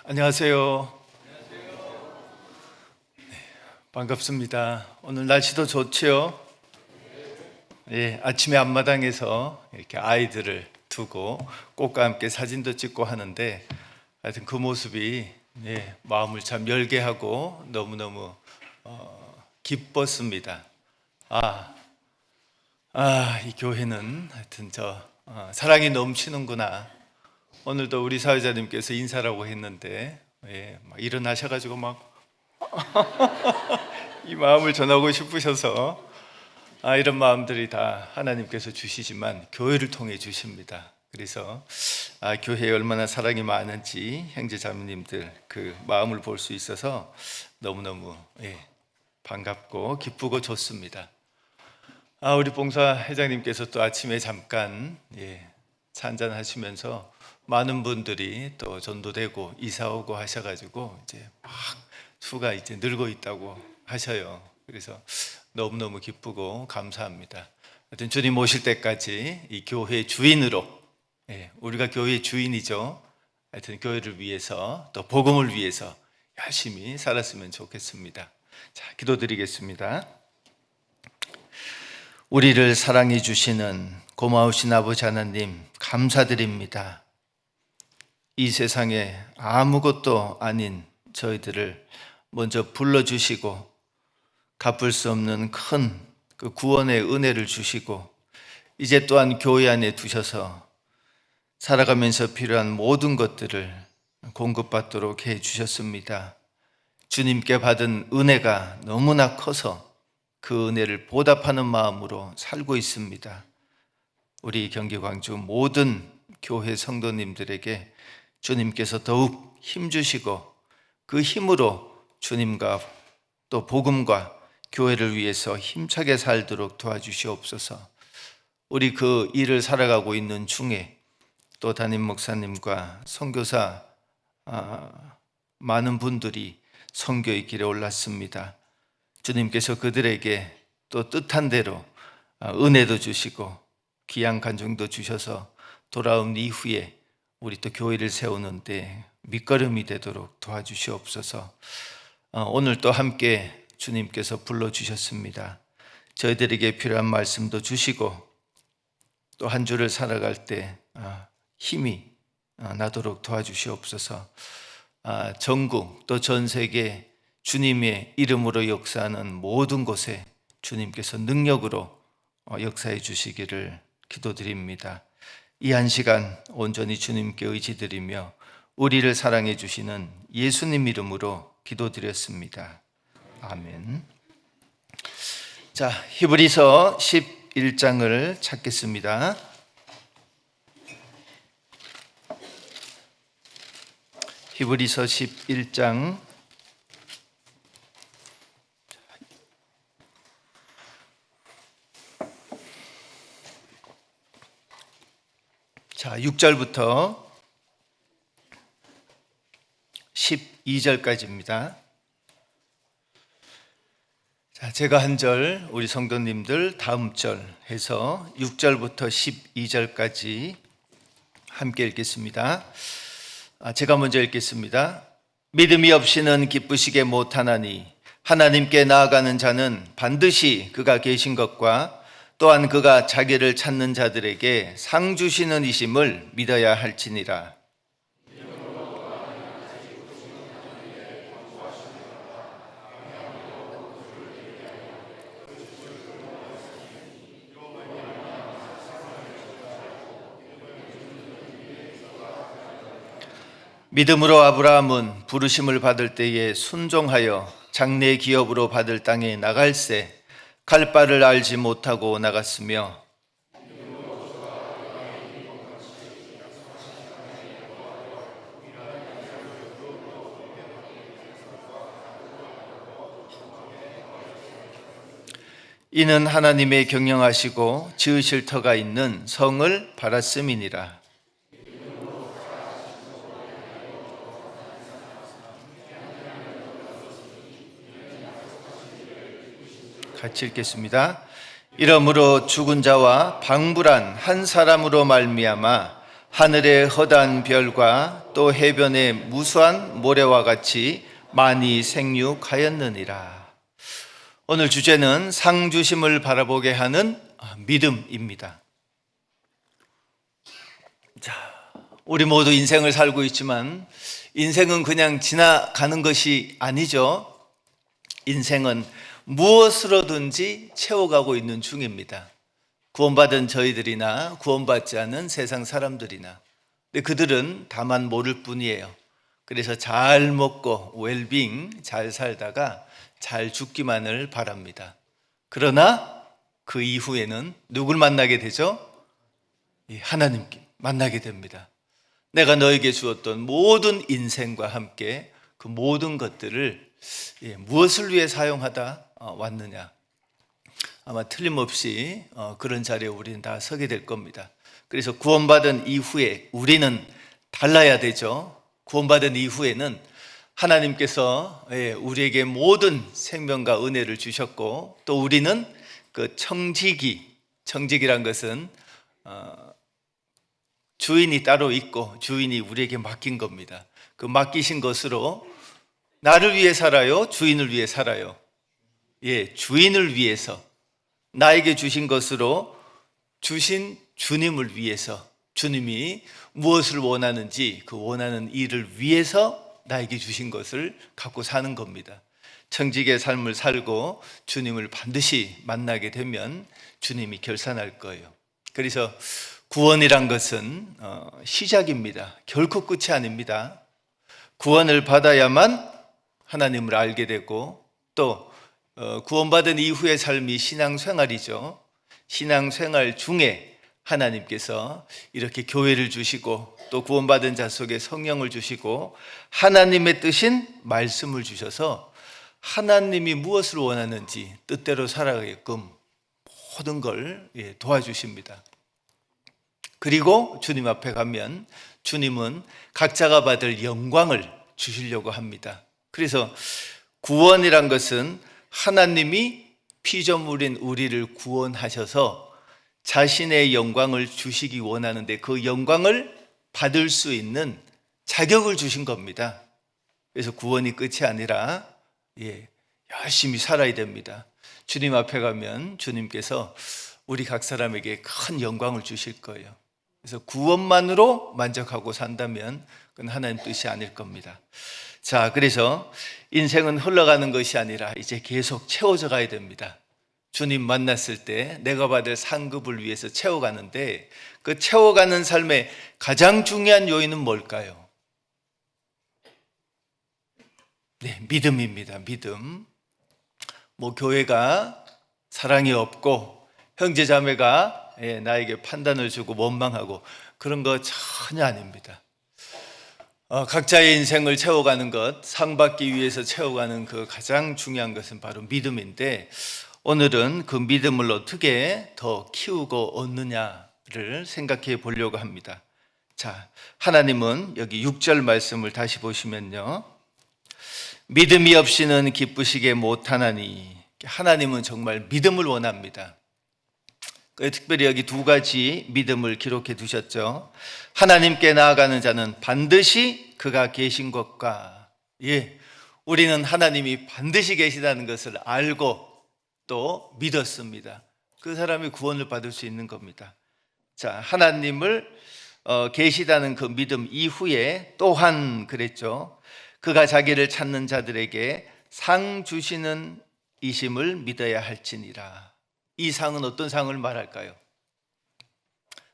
안녕하세요. 반갑습니다. 오늘 날씨도 좋지요? 아침에 앞마당에서 이렇게 아이들을 두고 꽃과 함께 사진도 찍고 하는데 하여튼 그 모습이 마음을 참 열게 하고 너무너무 기뻤습니다. 이 교회는 하여튼 사랑이 넘치는구나. 오늘도 우리 사회자님께서 인사라고 했는데 막 일어나셔가지고 막 이 마음을 전하고 싶으셔서 이런 마음들이 다 하나님께서 주시지만 교회를 통해 주십니다. 그래서 교회에 얼마나 사랑이 많은지 형제자매님들 그 마음을 볼 수 있어서 너무너무 반갑고 기쁘고 좋습니다. 우리 봉사회장님께서 또 아침에 잠깐 차 한잔 하시면서 많은 분들이 또 전도되고 이사 오고 하셔가지고 이제 막 수가 이제 늘고 있다고 하셔요. 그래서 너무너무 기쁘고 감사합니다. 하여튼 주님 오실 때까지 이 교회 주인으로 우리가 교회의 주인이죠. 하여튼 교회를 위해서 또 복음을 위해서 열심히 살았으면 좋겠습니다. 자, 기도드리겠습니다. 우리를 사랑해 주시는 고마우신 아버지 하나님 감사드립니다. 이 세상에 아무것도 아닌 저희들을 먼저 불러주시고 갚을 수 없는 큰 그 구원의 은혜를 주시고 이제 또한 교회 안에 두셔서 살아가면서 필요한 모든 것들을 공급받도록 해 주셨습니다. 주님께 받은 은혜가 너무나 커서 그 은혜를 보답하는 마음으로 살고 있습니다. 우리 경기광주 모든 교회 성도님들에게 주님께서 더욱 힘주시고 그 힘으로 주님과 또 복음과 교회를 위해서 힘차게 살도록 도와주시옵소서. 우리 그 일을 살아가고 있는 중에 또 담임 목사님과 선교사 많은 분들이 선교의 길에 올랐습니다. 주님께서 그들에게 또 뜻한 대로 은혜도 주시고 귀한 간증도 주셔서 돌아온 이후에 우리 또 교회를 세우는데 밑거름이 되도록 도와주시옵소서. 오늘 또 함께 주님께서 불러주셨습니다. 저희들에게 필요한 말씀도 주시고 또 한 주를 살아갈 때 힘이 나도록 도와주시옵소서. 전국 또 전 세계 주님의 이름으로 역사하는 모든 곳에 주님께서 능력으로 역사해 주시기를 기도드립니다. 이 한 시간 온전히 주님께 의지드리며 우리를 사랑해 주시는 예수님 이름으로 기도드렸습니다. 아멘. 자, 히브리서 11장을 찾겠습니다. 히브리서 11장 자, 6절부터 12절까지입니다. 자, 제가 한 절, 우리 성도님들 다음 절 해서 6절부터 12절까지 함께 읽겠습니다. 제가 먼저 읽겠습니다. 믿음이 없이는 기쁘시게 못하나니 하나님께 나아가는 자는 반드시 그가 계신 것과 또한 그가 자기를 찾는 자들에게 상 주시는 이심을 믿어야 할지니라. 믿음으로 아브라함은 부르심을 받을 때에 순종하여 장래 기업으로 받을 땅에 나갈새 갈 바를 알지 못하고 나갔으며 이는 하나님의 경영하시고 지으실 터가 있는 성을 바랐음이니라. 같이 읽겠습니다. 이러므로 죽은 자와 방불한 한 사람으로 말미암아 하늘의 허다한 별과 또 해변의 무수한 모래와 같이 많이 생육하였느니라. 오늘 주제는 상 주심을 바라보게 하는 믿음입니다. 자, 우리 모두 인생을 살고 있지만 인생은 그냥 지나가는 것이 아니죠. 인생은 무엇으로든지 채워가고 있는 중입니다. 구원받은 저희들이나 구원받지 않은 세상 사람들이나, 근데 그들은 다만 모를 뿐이에요. 그래서 잘 먹고 웰빙 잘 살다가 잘 죽기만을 바랍니다. 그러나 그 이후에는 누굴 만나게 되죠? 하나님 만나게 됩니다. 내가 너에게 주었던 모든 인생과 함께 그 모든 것들을 무엇을 위해 사용하다 왔느냐, 아마 틀림없이 그런 자리에 우리는 다 서게 될 겁니다. 그래서 구원받은 이후에 우리는 달라야 되죠. 구원받은 이후에는 하나님께서 우리에게 모든 생명과 은혜를 주셨고, 또 우리는 그 청지기란 것은 주인이 따로 있고 주인이 우리에게 맡긴 겁니다. 그 맡기신 것으로 나를 위해 살아요? 주인을 위해 살아요? 주인을 위해서, 나에게 주신 것으로 주신 주님을 위해서, 주님이 무엇을 원하는지 그 원하는 일을 위해서 나에게 주신 것을 갖고 사는 겁니다. 청지기의 삶을 살고 주님을 반드시 만나게 되면 주님이 결산할 거예요. 그래서 구원이란 것은 시작입니다. 결코 끝이 아닙니다. 구원을 받아야만 하나님을 알게 되고, 또 구원받은 이후의 삶이 신앙생활이죠. 신앙생활 중에 하나님께서 이렇게 교회를 주시고, 또 구원받은 자 속에 성령을 주시고 하나님의 뜻인 말씀을 주셔서 하나님이 무엇을 원하는지 뜻대로 살아가게끔 모든 걸 도와주십니다. 그리고 주님 앞에 가면 주님은 각자가 받을 영광을 주시려고 합니다. 그래서 구원이란 것은 하나님이 피조물인 우리를 구원하셔서 자신의 영광을 주시기 원하는데 그 영광을 받을 수 있는 자격을 주신 겁니다. 그래서 구원이 끝이 아니라 열심히 살아야 됩니다. 주님 앞에 가면 주님께서 우리 각 사람에게 큰 영광을 주실 거예요. 그래서 구원만으로 만족하고 산다면 그건 하나님 뜻이 아닐 겁니다. 자, 그래서 인생은 흘러가는 것이 아니라 이제 계속 채워져 가야 됩니다. 주님 만났을 때 내가 받을 상급을 위해서 채워가는데, 그 채워가는 삶의 가장 중요한 요인은 뭘까요? 믿음입니다. 믿음. 교회가 사랑이 없고 형제 자매가 나에게 판단을 주고 원망하고 그런 거 전혀 아닙니다. 각자의 인생을 채워가는 것, 상 받기 위해서 채워가는 그 가장 중요한 것은 바로 믿음인데, 오늘은 그 믿음을 어떻게 더 키우고 얻느냐를 생각해 보려고 합니다. 자, 하나님은 여기 6절 말씀을 다시 보시면요, 믿음이 없이는 기쁘시게 못하나니, 하나님은 정말 믿음을 원합니다. 특별히 여기 두 가지 믿음을 기록해 두셨죠. 하나님께 나아가는 자는 반드시 그가 계신 것과, 우리는 하나님이 반드시 계시다는 것을 알고 또 믿었습니다. 그 사람이 구원을 받을 수 있는 겁니다. 자, 하나님을 계시다는 그 믿음 이후에 또한 그랬죠. 그가 자기를 찾는 자들에게 상 주시는 이심을 믿어야 할지니라. 이 상은 어떤 상을 말할까요?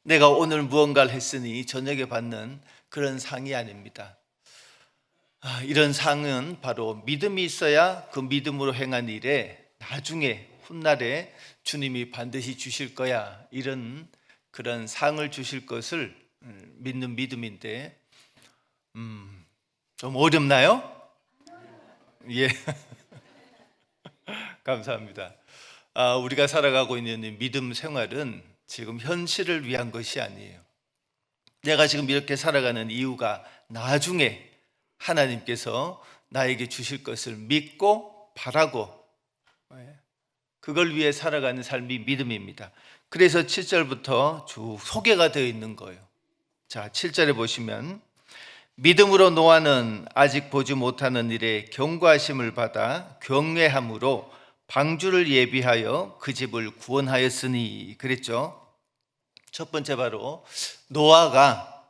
내가 오늘 무언가를 했으니 저녁에 받는 그런 상이 아닙니다. 이런 상은 바로 믿음이 있어야 그 믿음으로 행한 일에 나중에 훗날에 주님이 반드시 주실 거야, 이런 그런 상을 주실 것을 믿는 믿음인데, 좀 어렵나요? 감사합니다. 우리가 살아가고 있는 믿음 생활은 지금 현실을 위한 것이 아니에요. 내가 지금 이렇게 살아가는 이유가 나중에 하나님께서 나에게 주실 것을 믿고 바라고, 그걸 위해 살아가는 삶이 믿음입니다. 그래서 7절부터 쭉 소개가 되어 있는 거예요. 자, 7절에 보시면 믿음으로 노아는 아직 보지 못하는 일에 경고하심을 받아 경외함으로 방주를 예비하여 그 집을 구원하였으니 그랬죠. 첫 번째 바로 노아가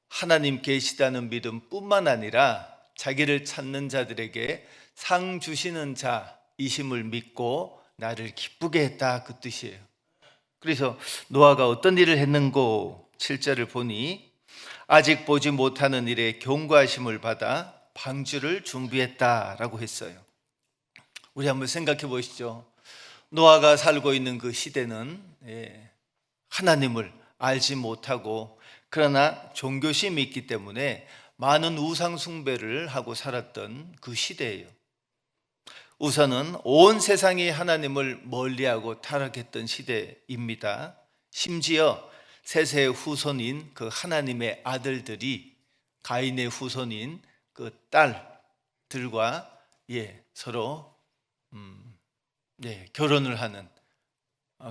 하나님 계시다는 믿음뿐만 아니라 자기를 찾는 자들에게 상 주시는 자이심을 믿고 나를 기쁘게 했다, 그 뜻이에요. 그래서 노아가 어떤 일을 했는고 7절을 보니 아직 보지 못하는 일에 경고하심을 받아 방주를 준비했다라고 했어요. 우리 한번 생각해 보시죠. 노아가 살고 있는 그 시대는 하나님을 알지 못하고 그러나 종교심이 있기 때문에 많은 우상 숭배를 하고 살았던 그 시대예요. 우선은 온 세상이 하나님을 멀리하고 타락했던 시대입니다. 심지어 셋의 후손인 그 하나님의 아들들이 가인의 후손인 그 딸들과 서로 결혼을 하는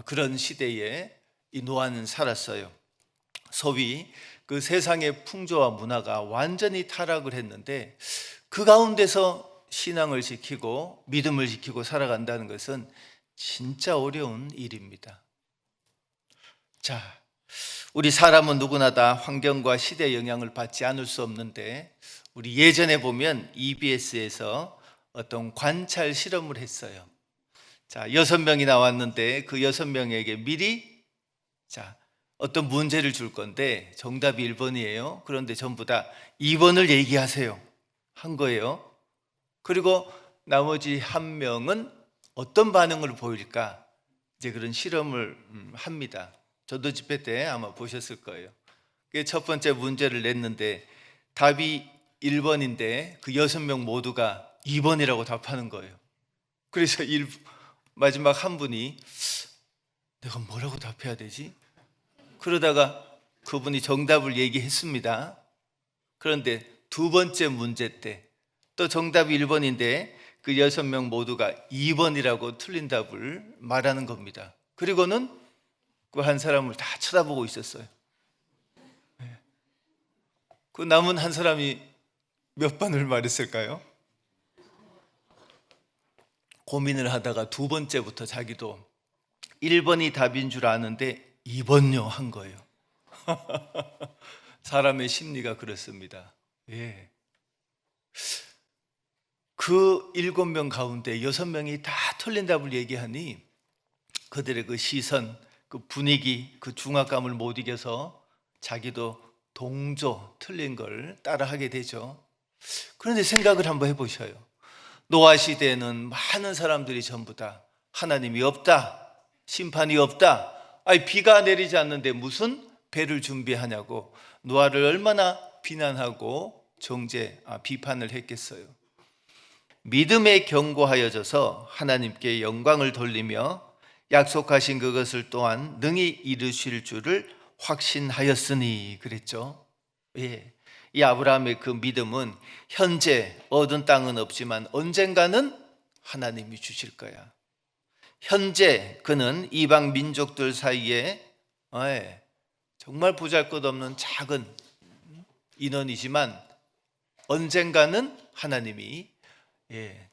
그런 시대에 이 노아는 살았어요. 소위 그 세상의 풍조와 문화가 완전히 타락을 했는데 그 가운데서 신앙을 지키고 믿음을 지키고 살아간다는 것은 진짜 어려운 일입니다. 자, 우리 사람은 누구나 다 환경과 시대의 영향을 받지 않을 수 없는데 우리 예전에 보면 EBS에서 어떤 관찰 실험을 했어요. 자, 6명이 나왔는데 그 6명에게 미리 어떤 문제를 줄 건데 정답이 1번이에요. 그런데 전부 다 2번을 얘기하세요 한 거예요. 그리고 나머지 1명은 어떤 반응을 보일까? 이제 그런 실험을 합니다. 저도 집회 때 아마 보셨을 거예요. 첫 번째 문제를 냈는데 답이 1번인데 그 6명 모두가 2번이라고 답하는 거예요. 그래서 마지막 한 분이 내가 뭐라고 답해야 되지? 그러다가 그분이 정답을 얘기했습니다. 그런데 두 번째 문제 때 또 정답이 1번인데 그 6명 모두가 2번이라고 틀린 답을 말하는 겁니다. 그리고는 그 한 사람을 다 쳐다보고 있었어요. 그 남은 한 사람이 몇 번을 말했을까요? 고민을 하다가 두 번째부터 자기도 1번이 답인 줄 아는데 2번요 한 거예요. 사람의 심리가 그렇습니다. 그 7명 가운데 6명이 다 틀린 답을 얘기하니 그들의 그 시선, 그 분위기, 그 중압감을 못 이겨서 자기도 동조 틀린 걸 따라하게 되죠. 그런데 생각을 한번 해보셔요. 노아 시대에는 많은 사람들이 전부 다 하나님이 없다, 심판이 없다, 비가 내리지 않는데 무슨 배를 준비하냐고 노아를 얼마나 비난하고 비판을 했겠어요. 믿음에 견고하여져서 하나님께 영광을 돌리며 약속하신 그것을 또한 능히 이루실 줄을 확신하였으니 그랬죠. 이 아브라함의 그 믿음은 현재 얻은 땅은 없지만 언젠가는 하나님이 주실 거야. 현재 그는 이방 민족들 사이에 정말 보잘것없는 작은 인원이지만 언젠가는 하나님이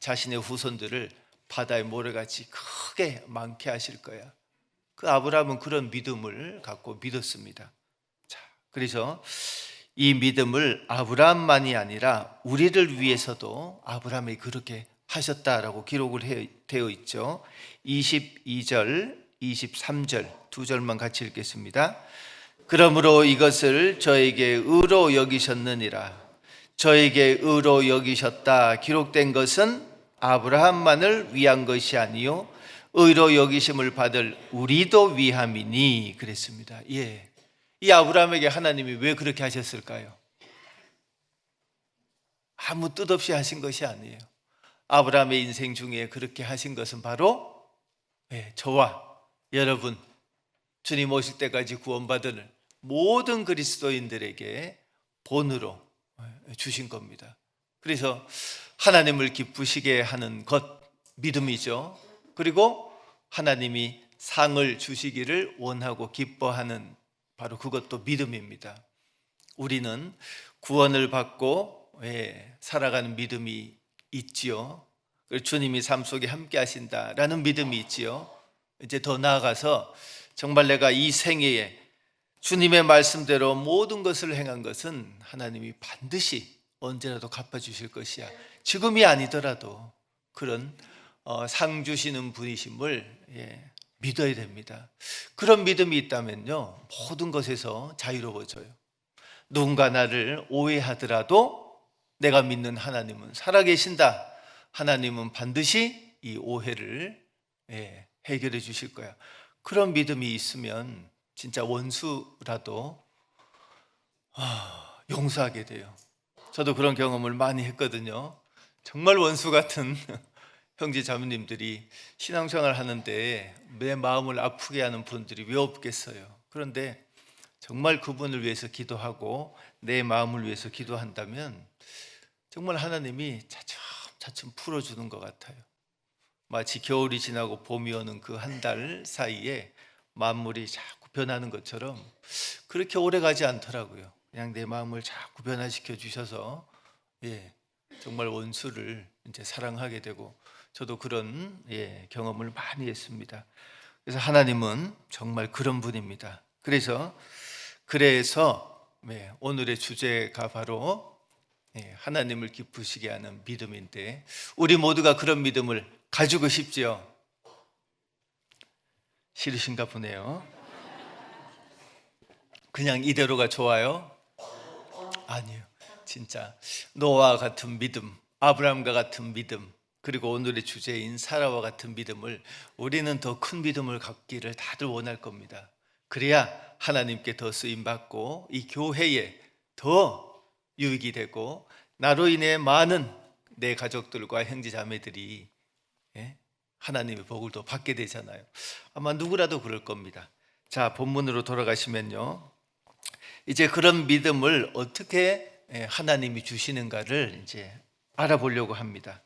자신의 후손들을 바다의 모래같이 크게 많게 하실 거야. 그 아브라함은 그런 믿음을 갖고 믿었습니다. 자, 그래서 이 믿음을 아브라함만이 아니라 우리를 위해서도 아브라함이 그렇게 하셨다라고 기록을 되어 있죠. 22절, 23절 두 절만 같이 읽겠습니다. 그러므로 이것을 저에게 의로 여기셨느니라. 저에게 의로 여기셨다 기록된 것은 아브라함만을 위한 것이 아니요 의로 여기심을 받을 우리도 위함이니 그랬습니다. 이 아브라함에게 하나님이 왜 그렇게 하셨을까요? 아무 뜻 없이 하신 것이 아니에요. 아브라함의 인생 중에 그렇게 하신 것은 바로 저와 여러분 주님 오실 때까지 구원받을 모든 그리스도인들에게 본으로 주신 겁니다. 그래서 하나님을 기쁘시게 하는 것 믿음이죠. 그리고 하나님이 상을 주시기를 원하고 기뻐하는 바로 그것도 믿음입니다. 우리는 구원을 받고 살아가는 믿음이 있지요. 그리고 주님이 삶 속에 함께 하신다라는 믿음이 있지요. 이제 더 나아가서 정말 내가 이 생애에 주님의 말씀대로 모든 것을 행한 것은 하나님이 반드시 언제라도 갚아주실 것이야. 지금이 아니더라도 그런 상 주시는 분이심을 믿어야 됩니다. 그런 믿음이 있다면요, 모든 것에서 자유로워져요. 누군가 나를 오해하더라도 내가 믿는 하나님은 살아계신다. 하나님은 반드시 이 오해를 해결해 주실 거야. 그런 믿음이 있으면 진짜 원수라도 용서하게 돼요. 저도 그런 경험을 많이 했거든요. 정말 원수 같은 형제 자매님들이 신앙생활 하는데 내 마음을 아프게 하는 분들이 왜 없겠어요. 그런데 정말 그분을 위해서 기도하고 내 마음을 위해서 기도한다면 정말 하나님이 차츰차츰 풀어주는 것 같아요. 마치 겨울이 지나고 봄이 오는 그 한 달 사이에 만물이 자꾸 변하는 것처럼 그렇게 오래 가지 않더라고요. 그냥 내 마음을 자꾸 변화시켜 주셔서 정말 원수를 이제 사랑하게 되고, 저도 그런 경험을 많이 했습니다. 그래서 하나님은 정말 그런 분입니다. 그래서 오늘의 주제가 바로 하나님을 기쁘시게 하는 믿음인데, 우리 모두가 그런 믿음을 가지고 싶지요? 싫으신가 보네요. 그냥 이대로가 좋아요? 아니요. 진짜 노아와 같은 믿음, 아브라함과 같은 믿음, 그리고 오늘의 주제인 사라와 같은 믿음을, 우리는 더 큰 믿음을 갖기를 다들 원할 겁니다. 그래야 하나님께 더 쓰임받고 이 교회에 더 유익이 되고 나로 인해 많은 내 가족들과 형제 자매들이 하나님의 복을 더 받게 되잖아요. 아마 누구라도 그럴 겁니다. 자, 본문으로 돌아가시면요, 이제 그런 믿음을 어떻게 하나님이 주시는가를 이제 알아보려고 합니다.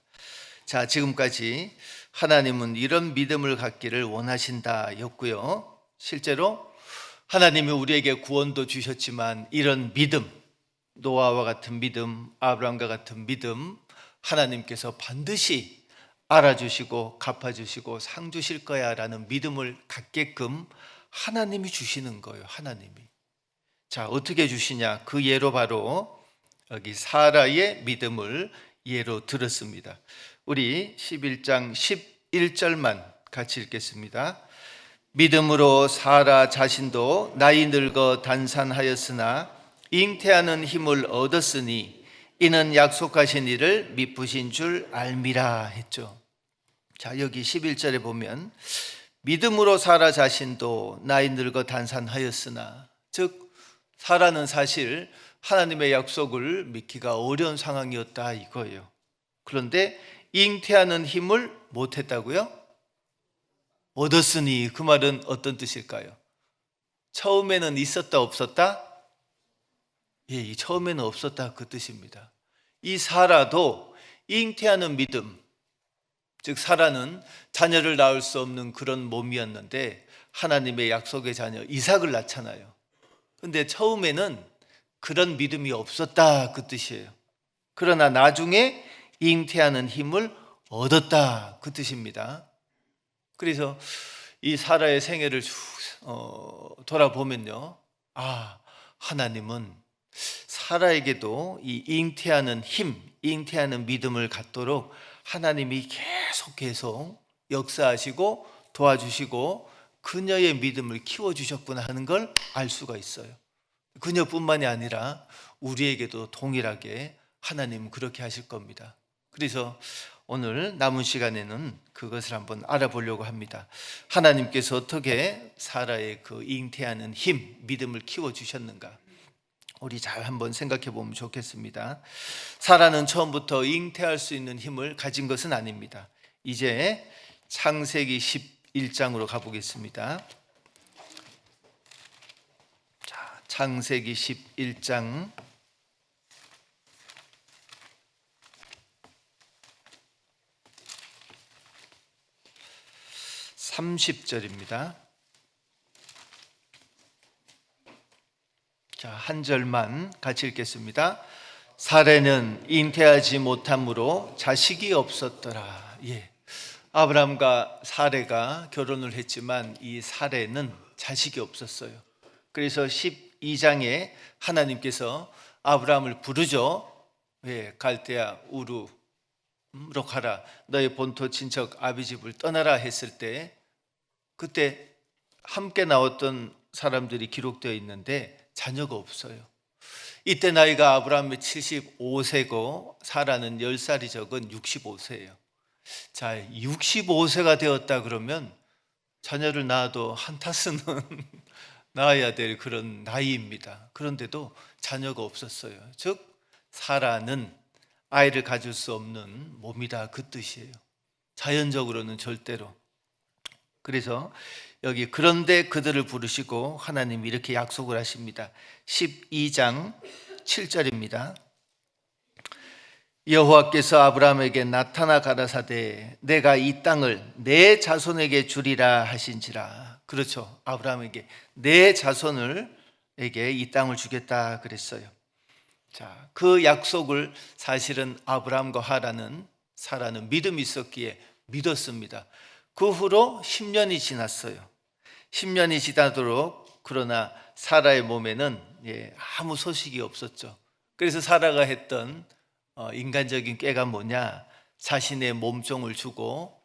자, 지금까지 하나님은 이런 믿음을 갖기를 원하신다였고요. 실제로 하나님이 우리에게 구원도 주셨지만 이런 믿음, 노아와 같은 믿음, 아브라함과 같은 믿음, 하나님께서 반드시 알아주시고 갚아주시고 상 주실 거야 라는 믿음을 갖게끔 하나님이 주시는 거예요. 하나님이. 자, 어떻게 주시냐? 그 예로 바로 여기 사라의 믿음을 예로 들었습니다. 우리 11장 11절만 같이 읽겠습니다. 믿음으로 사라 자신도 나이 늙어 단산하였으나 잉태하는 힘을 얻었으니 이는 약속하신 이를 미쁘신 줄 알미라 했죠. 자, 여기 11절에 보면 믿음으로 사라 자신도 나이 늙어 단산하였으나, 즉 사라는 사실 하나님의 약속을 믿기가 어려운 상황이었다 이거예요. 그런데 잉태하는 힘을 못했다고요? 얻었으니, 그 말은 어떤 뜻일까요? 처음에는 있었다 없었다? 처음에는 없었다 그 뜻입니다. 이 사라도 잉태하는 믿음, 즉 사라는 자녀를 낳을 수 없는 그런 몸이었는데 하나님의 약속의 자녀 이삭을 낳잖아요. 근데 처음에는 그런 믿음이 없었다 그 뜻이에요. 그러나 나중에 잉태하는 힘을 얻었다 그 뜻입니다. 그래서 이 사라의 생애를 돌아보면요, 하나님은 사라에게도 이 잉태하는 힘, 잉태하는 믿음을 갖도록 하나님이 계속 역사하시고 도와주시고 그녀의 믿음을 키워주셨구나 하는 걸 알 수가 있어요. 그녀뿐만이 아니라 우리에게도 동일하게 하나님은 그렇게 하실 겁니다. 그래서 오늘 남은 시간에는 그것을 한번 알아보려고 합니다. 하나님께서 어떻게 사라의 그 잉태하는 힘, 믿음을 키워주셨는가, 우리 잘 한번 생각해 보면 좋겠습니다. 사라는 처음부터 잉태할 수 있는 힘을 가진 것은 아닙니다. 이제 창세기 11장으로 가보겠습니다. 자, 창세기 11장 30절입니다. 자, 한 절만 같이 읽겠습니다. 사레는 잉태하지 못함으로 자식이 없었더라. 예. 아브라함과 사레가 결혼을 했지만 이 사레는 자식이 없었어요. 그래서 12장에 하나님께서 아브라함을 부르죠. 예, 갈대아 우르로 가라. 너의 본토 친척 아비 집을 떠나라 했을 때 그때 함께 나왔던 사람들이 기록되어 있는데 자녀가 없어요. 이때 나이가 아브라함의 75세고 사라는 10살이 적은 65세예요. 자, 65세가 되었다 그러면 자녀를 낳아도 한타스는 낳아야 될 그런 나이입니다. 그런데도 자녀가 없었어요. 즉 사라는 아이를 가질 수 없는 몸이다 그 뜻이에요. 자연적으로는 절대로. 그래서 여기 그런데 그들을 부르시고 하나님이 이렇게 약속을 하십니다. 12장 7절입니다. 여호와께서 아브라함에게 나타나 가라사대 내가 이 땅을 내 자손에게 주리라 하신지라. 그렇죠. 아브라함에게 내 자손에게 이 땅을 주겠다 그랬어요. 자, 그 약속을 사실은 아브라함과 사라는 믿음이 있었기에 믿었습니다. 그 후로 10년이 지났어요. 10년이 지나도록 그러나 사라의 몸에는 아무 소식이 없었죠. 그래서 사라가 했던 인간적인 꾀가 뭐냐, 자신의 몸종을 주고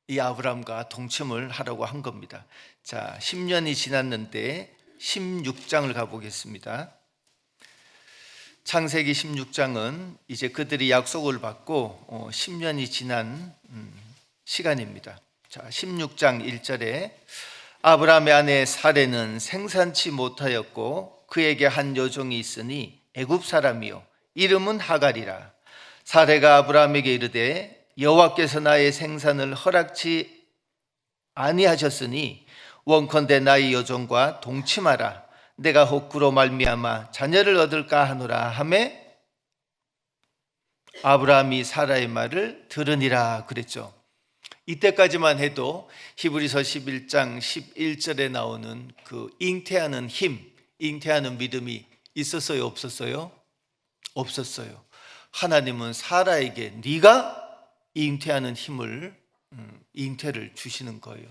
이 아브라함과 동침을 하라고 한 겁니다. 자, 10년이 지났는데 16장을 가보겠습니다. 창세기 16장은 이제 그들이 약속을 받고 10년이 지난 시간입니다. 자, 16장 1절에 아브라함의 아내 사레는 생산치 못하였고 그에게 한 여종이 있으니 애굽 사람이요 이름은 하갈이라. 사레가 아브라함에게 이르되 여호와께서 나의 생산을 허락치 아니하셨으니 원컨대 나의 여종과 동침하라. 내가 혹 그로 말미암아 자녀를 얻을까 하노라 하매 아브라함이 사라의 말을 들으니라 그랬죠. 이때까지만 해도 히브리서 11장 11절에 나오는 그 잉태하는 힘, 잉태하는 믿음이 있었어요, 없었어요? 없었어요. 하나님은 사라에게 네가 잉태하는 힘을, 잉태를 주시는 거예요.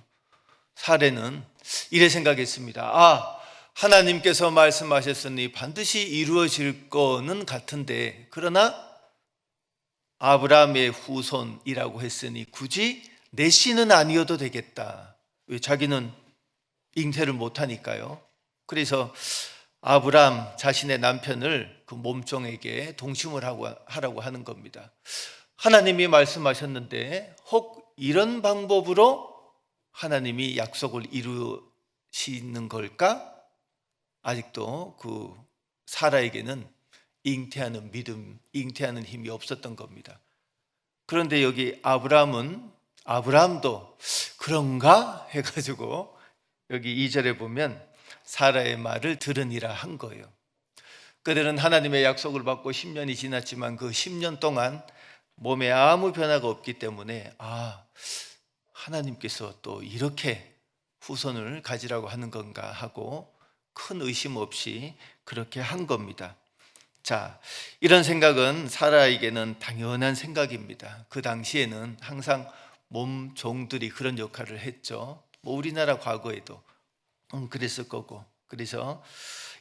사례는 이래 생각했습니다. 하나님께서 말씀하셨으니 반드시 이루어질 거는 같은데, 그러나 아브라함의 후손이라고 했으니 굳이 내 씨는 아니어도 되겠다. 왜? 자기는 잉태를 못하니까요. 그래서 아브라함 자신의 남편을 그 몸종에게 동침을 하라고 하는 겁니다. 하나님이 말씀하셨는데 혹 이런 방법으로 하나님이 약속을 이루시는 걸까? 아직도 그 사라에게는 잉태하는 믿음, 잉태하는 힘이 없었던 겁니다. 그런데 여기 아브라함도 그런가 해가지고 여기 2절에 보면 사라의 말을 들으니라 한 거예요. 그들은 하나님의 약속을 받고 10년이 지났지만 그 10년 동안 몸에 아무 변화가 없기 때문에 하나님께서 또 이렇게 후손을 가지라고 하는 건가 하고 큰 의심 없이 그렇게 한 겁니다. 자, 이런 생각은 사라에게는 당연한 생각입니다. 그 당시에는 항상 몸종들이 그런 역할을 했죠. 우리나라 과거에도 그랬을 거고. 그래서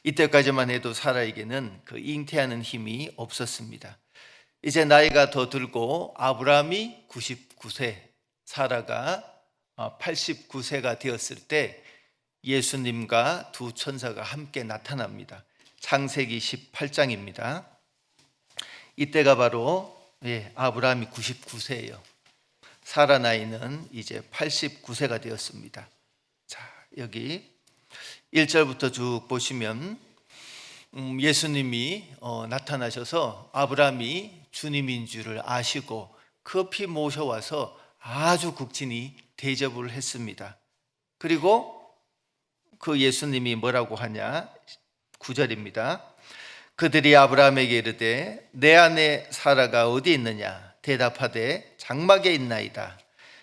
이때까지만 해도 사라에게는 그 잉태하는 힘이 없었습니다. 이제 나이가 더 들고 아브라함이 99세, 사라가 89세가 되었을 때 예수님과 두 천사가 함께 나타납니다. 창세기 18장입니다. 이때가 바로 아브라함이 99세예요. 사라 나이는 이제 89세가 되었습니다. 자, 여기 1절부터 쭉 보시면 예수님이 나타나셔서 아브라함이 주님인 줄을 아시고 급히 모셔와서 아주 극진히 대접을 했습니다. 그리고 그 예수님이 뭐라고 하냐? 9절입니다. 그들이 아브라함에게 이르되 내 아내 사라가 어디 있느냐? 대답하되 장막에 있나이다.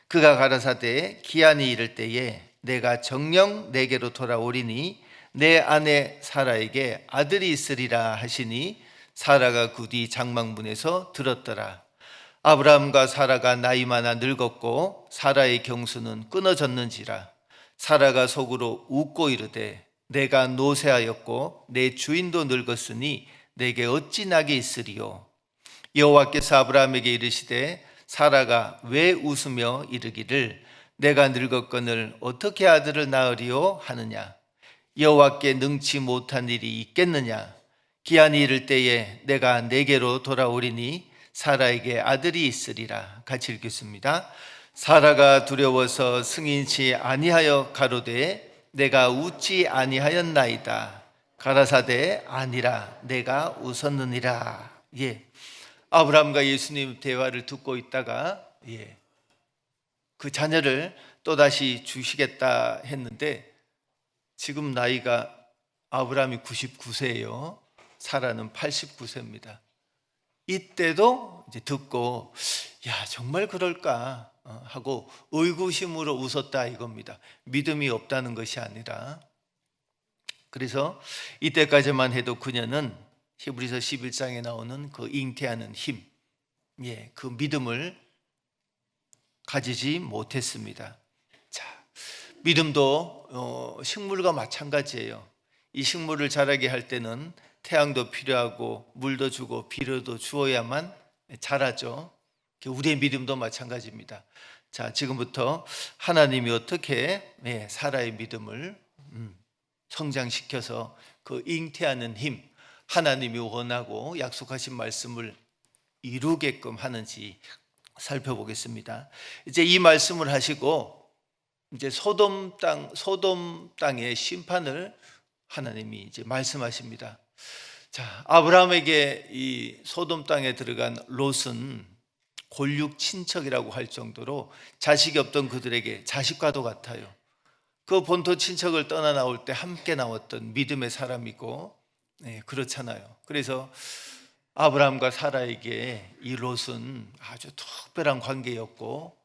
그가 가라사대 기한이 이를 때에 내가 정녕 내게로 돌아오리니 내 아내 사라에게 아들이 있으리라 하시니 사라가 그 뒤 장막문에서 들었더라. 아브라함과 사라가 나이 많아 늙었고 사라의 경수는 끊어졌는지라. 사라가 속으로 웃고 이르되 내가 노쇠하였고 내 주인도 늙었으니 내게 어찌 낙이 있으리요. 여호와께서 아브라함에게 이르시되 사라가 왜 웃으며 이르기를 내가 늙었거늘 어떻게 아들을 낳으리요 하느냐. 여호와께 능치 못한 일이 있겠느냐. 기한이 이를 때에 내가 내게로 돌아오리니 사라에게 아들이 있으리라. 같이 읽겠습니다. 사라가 두려워서 승인치 아니하여 가로되 내가 웃지 아니하였나이다. 가라사대 아니라 내가 웃었느니라. 아브라함과 예수님 대화를 듣고 있다가 그 자녀를 또다시 주시겠다 했는데 지금 나이가 아브라함이 99세예요. 사라는 89세입니다. 이때도 이제 듣고 야 정말 그럴까 하고 의구심으로 웃었다 이겁니다. 믿음이 없다는 것이 아니라. 그래서 이때까지만 해도 그녀는 히브리서 11장에 나오는 그 잉태하는 힘, 그 믿음을 가지지 못했습니다. 자, 믿음도 식물과 마찬가지예요. 이 식물을 자라게 할 때는 태양도 필요하고 물도 주고 비료도 주어야만 자라죠. 우리의 믿음도 마찬가지입니다. 자, 지금부터 하나님이 어떻게 사라의 믿음을 성장시켜서 그 잉태하는 힘, 하나님이 원하고 약속하신 말씀을 이루게끔 하는지 살펴보겠습니다. 이제 이 말씀을 하시고 이제 소돔 땅의 심판을 하나님이 이제 말씀하십니다. 자, 아브라함에게 이 소돔 땅에 들어간 롯은 골육 친척이라고 할 정도로 자식이 없던 그들에게 자식과도 같아요. 그 본토 친척을 떠나 나올 때 함께 나왔던 믿음의 사람이고, 그렇잖아요. 그래서 아브라함과 사라에게 이 롯은 아주 특별한 관계였고,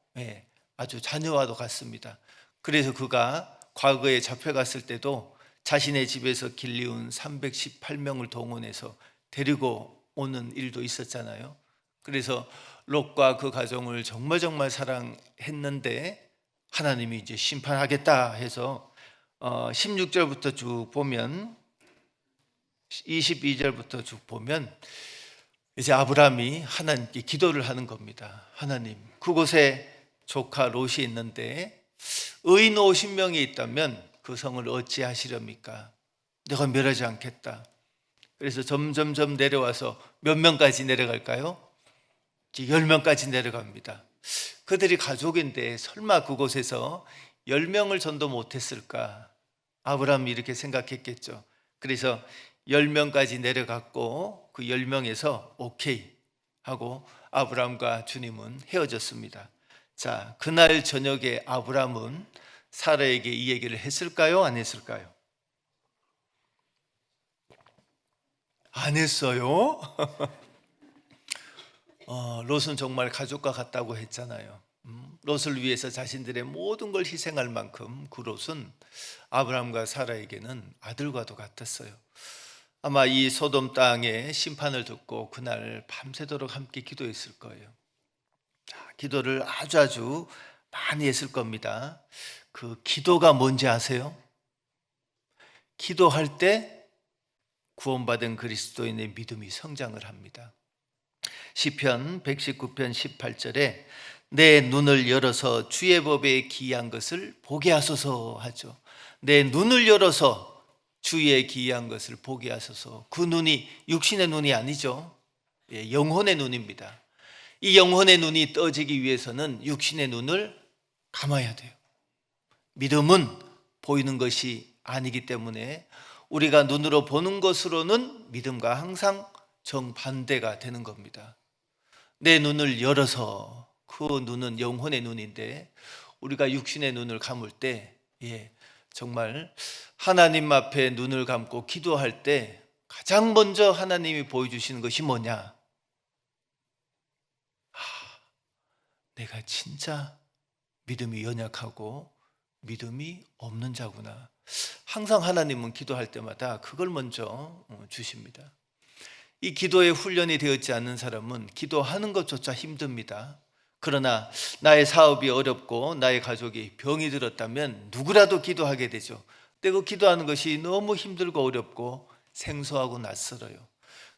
아주 자녀와도 같습니다. 그래서 그가 과거에 잡혀갔을 때도 자신의 집에서 길리운 318명을 동원해서 데리고 오는 일도 있었잖아요. 그래서 롯과 그 가정을 정말 사랑했는데 하나님이 이제 심판하겠다 해서 16절부터 쭉 보면 22절부터 쭉 보면 이제 아브라함이 하나님께 기도를 하는 겁니다. 하나님, 그곳에 조카 롯이 있는데 의인 50명이 있다면 그 성을 어찌하시렵니까? 내가 멸하지 않겠다. 그래서 점점 내려와서 몇 명까지 내려갈까요? 10명까지 내려갑니다. 그들이 가족인데 설마 그곳에서 10명을 전도 못했을까? 아브라함이 이렇게 생각했겠죠. 그래서 10명까지 내려갔고 그 10명에서 오케이 하고 아브라함과 주님은 헤어졌습니다. 자, 그날 저녁에 아브라함은 사라에게 이 얘기를 했을까요? 안 했을까요? 안 했어요? 롯은 정말 가족과 같다고 했잖아요. 롯을 위해서 자신들의 모든 걸 희생할 만큼 그 롯은 아브라함과 사라에게는 아들과도 같았어요. 아마 이 소돔 땅의 심판을 듣고 그날 밤새도록 함께 기도했을 거예요. 자, 기도를 아주 많이 했을 겁니다. 그 기도가 뭔지 아세요? 기도할 때 구원받은 그리스도인의 믿음이 성장을 합니다. 시편 119편 18절에 내 눈을 열어서 주의 법에 기이한 것을 보게 하소서 하죠. 내 눈을 열어서 주의 기이한 것을 보게 하소서. 그 눈이 육신의 눈이 아니죠. 영혼의 눈입니다. 이 영혼의 눈이 떠지기 위해서는 육신의 눈을 감아야 돼요. 믿음은 보이는 것이 아니기 때문에 우리가 눈으로 보는 것으로는 믿음과 항상 정반대가 되는 겁니다. 내 눈을 열어서, 그 눈은 영혼의 눈인데 우리가 육신의 눈을 감을 때 정말 하나님 앞에 눈을 감고 기도할 때 가장 먼저 하나님이 보여주시는 것이 뭐냐? 내가 진짜 믿음이 연약하고 믿음이 없는 자구나. 항상 하나님은 기도할 때마다 그걸 먼저 주십니다. 이 기도에 훈련이 되었지 않는 사람은 기도하는 것조차 힘듭니다. 그러나 나의 사업이 어렵고 나의 가족이 병이 들었다면 누구라도 기도하게 되죠. 근데 그 기도하는 것이 너무 힘들고 어렵고 생소하고 낯설어요.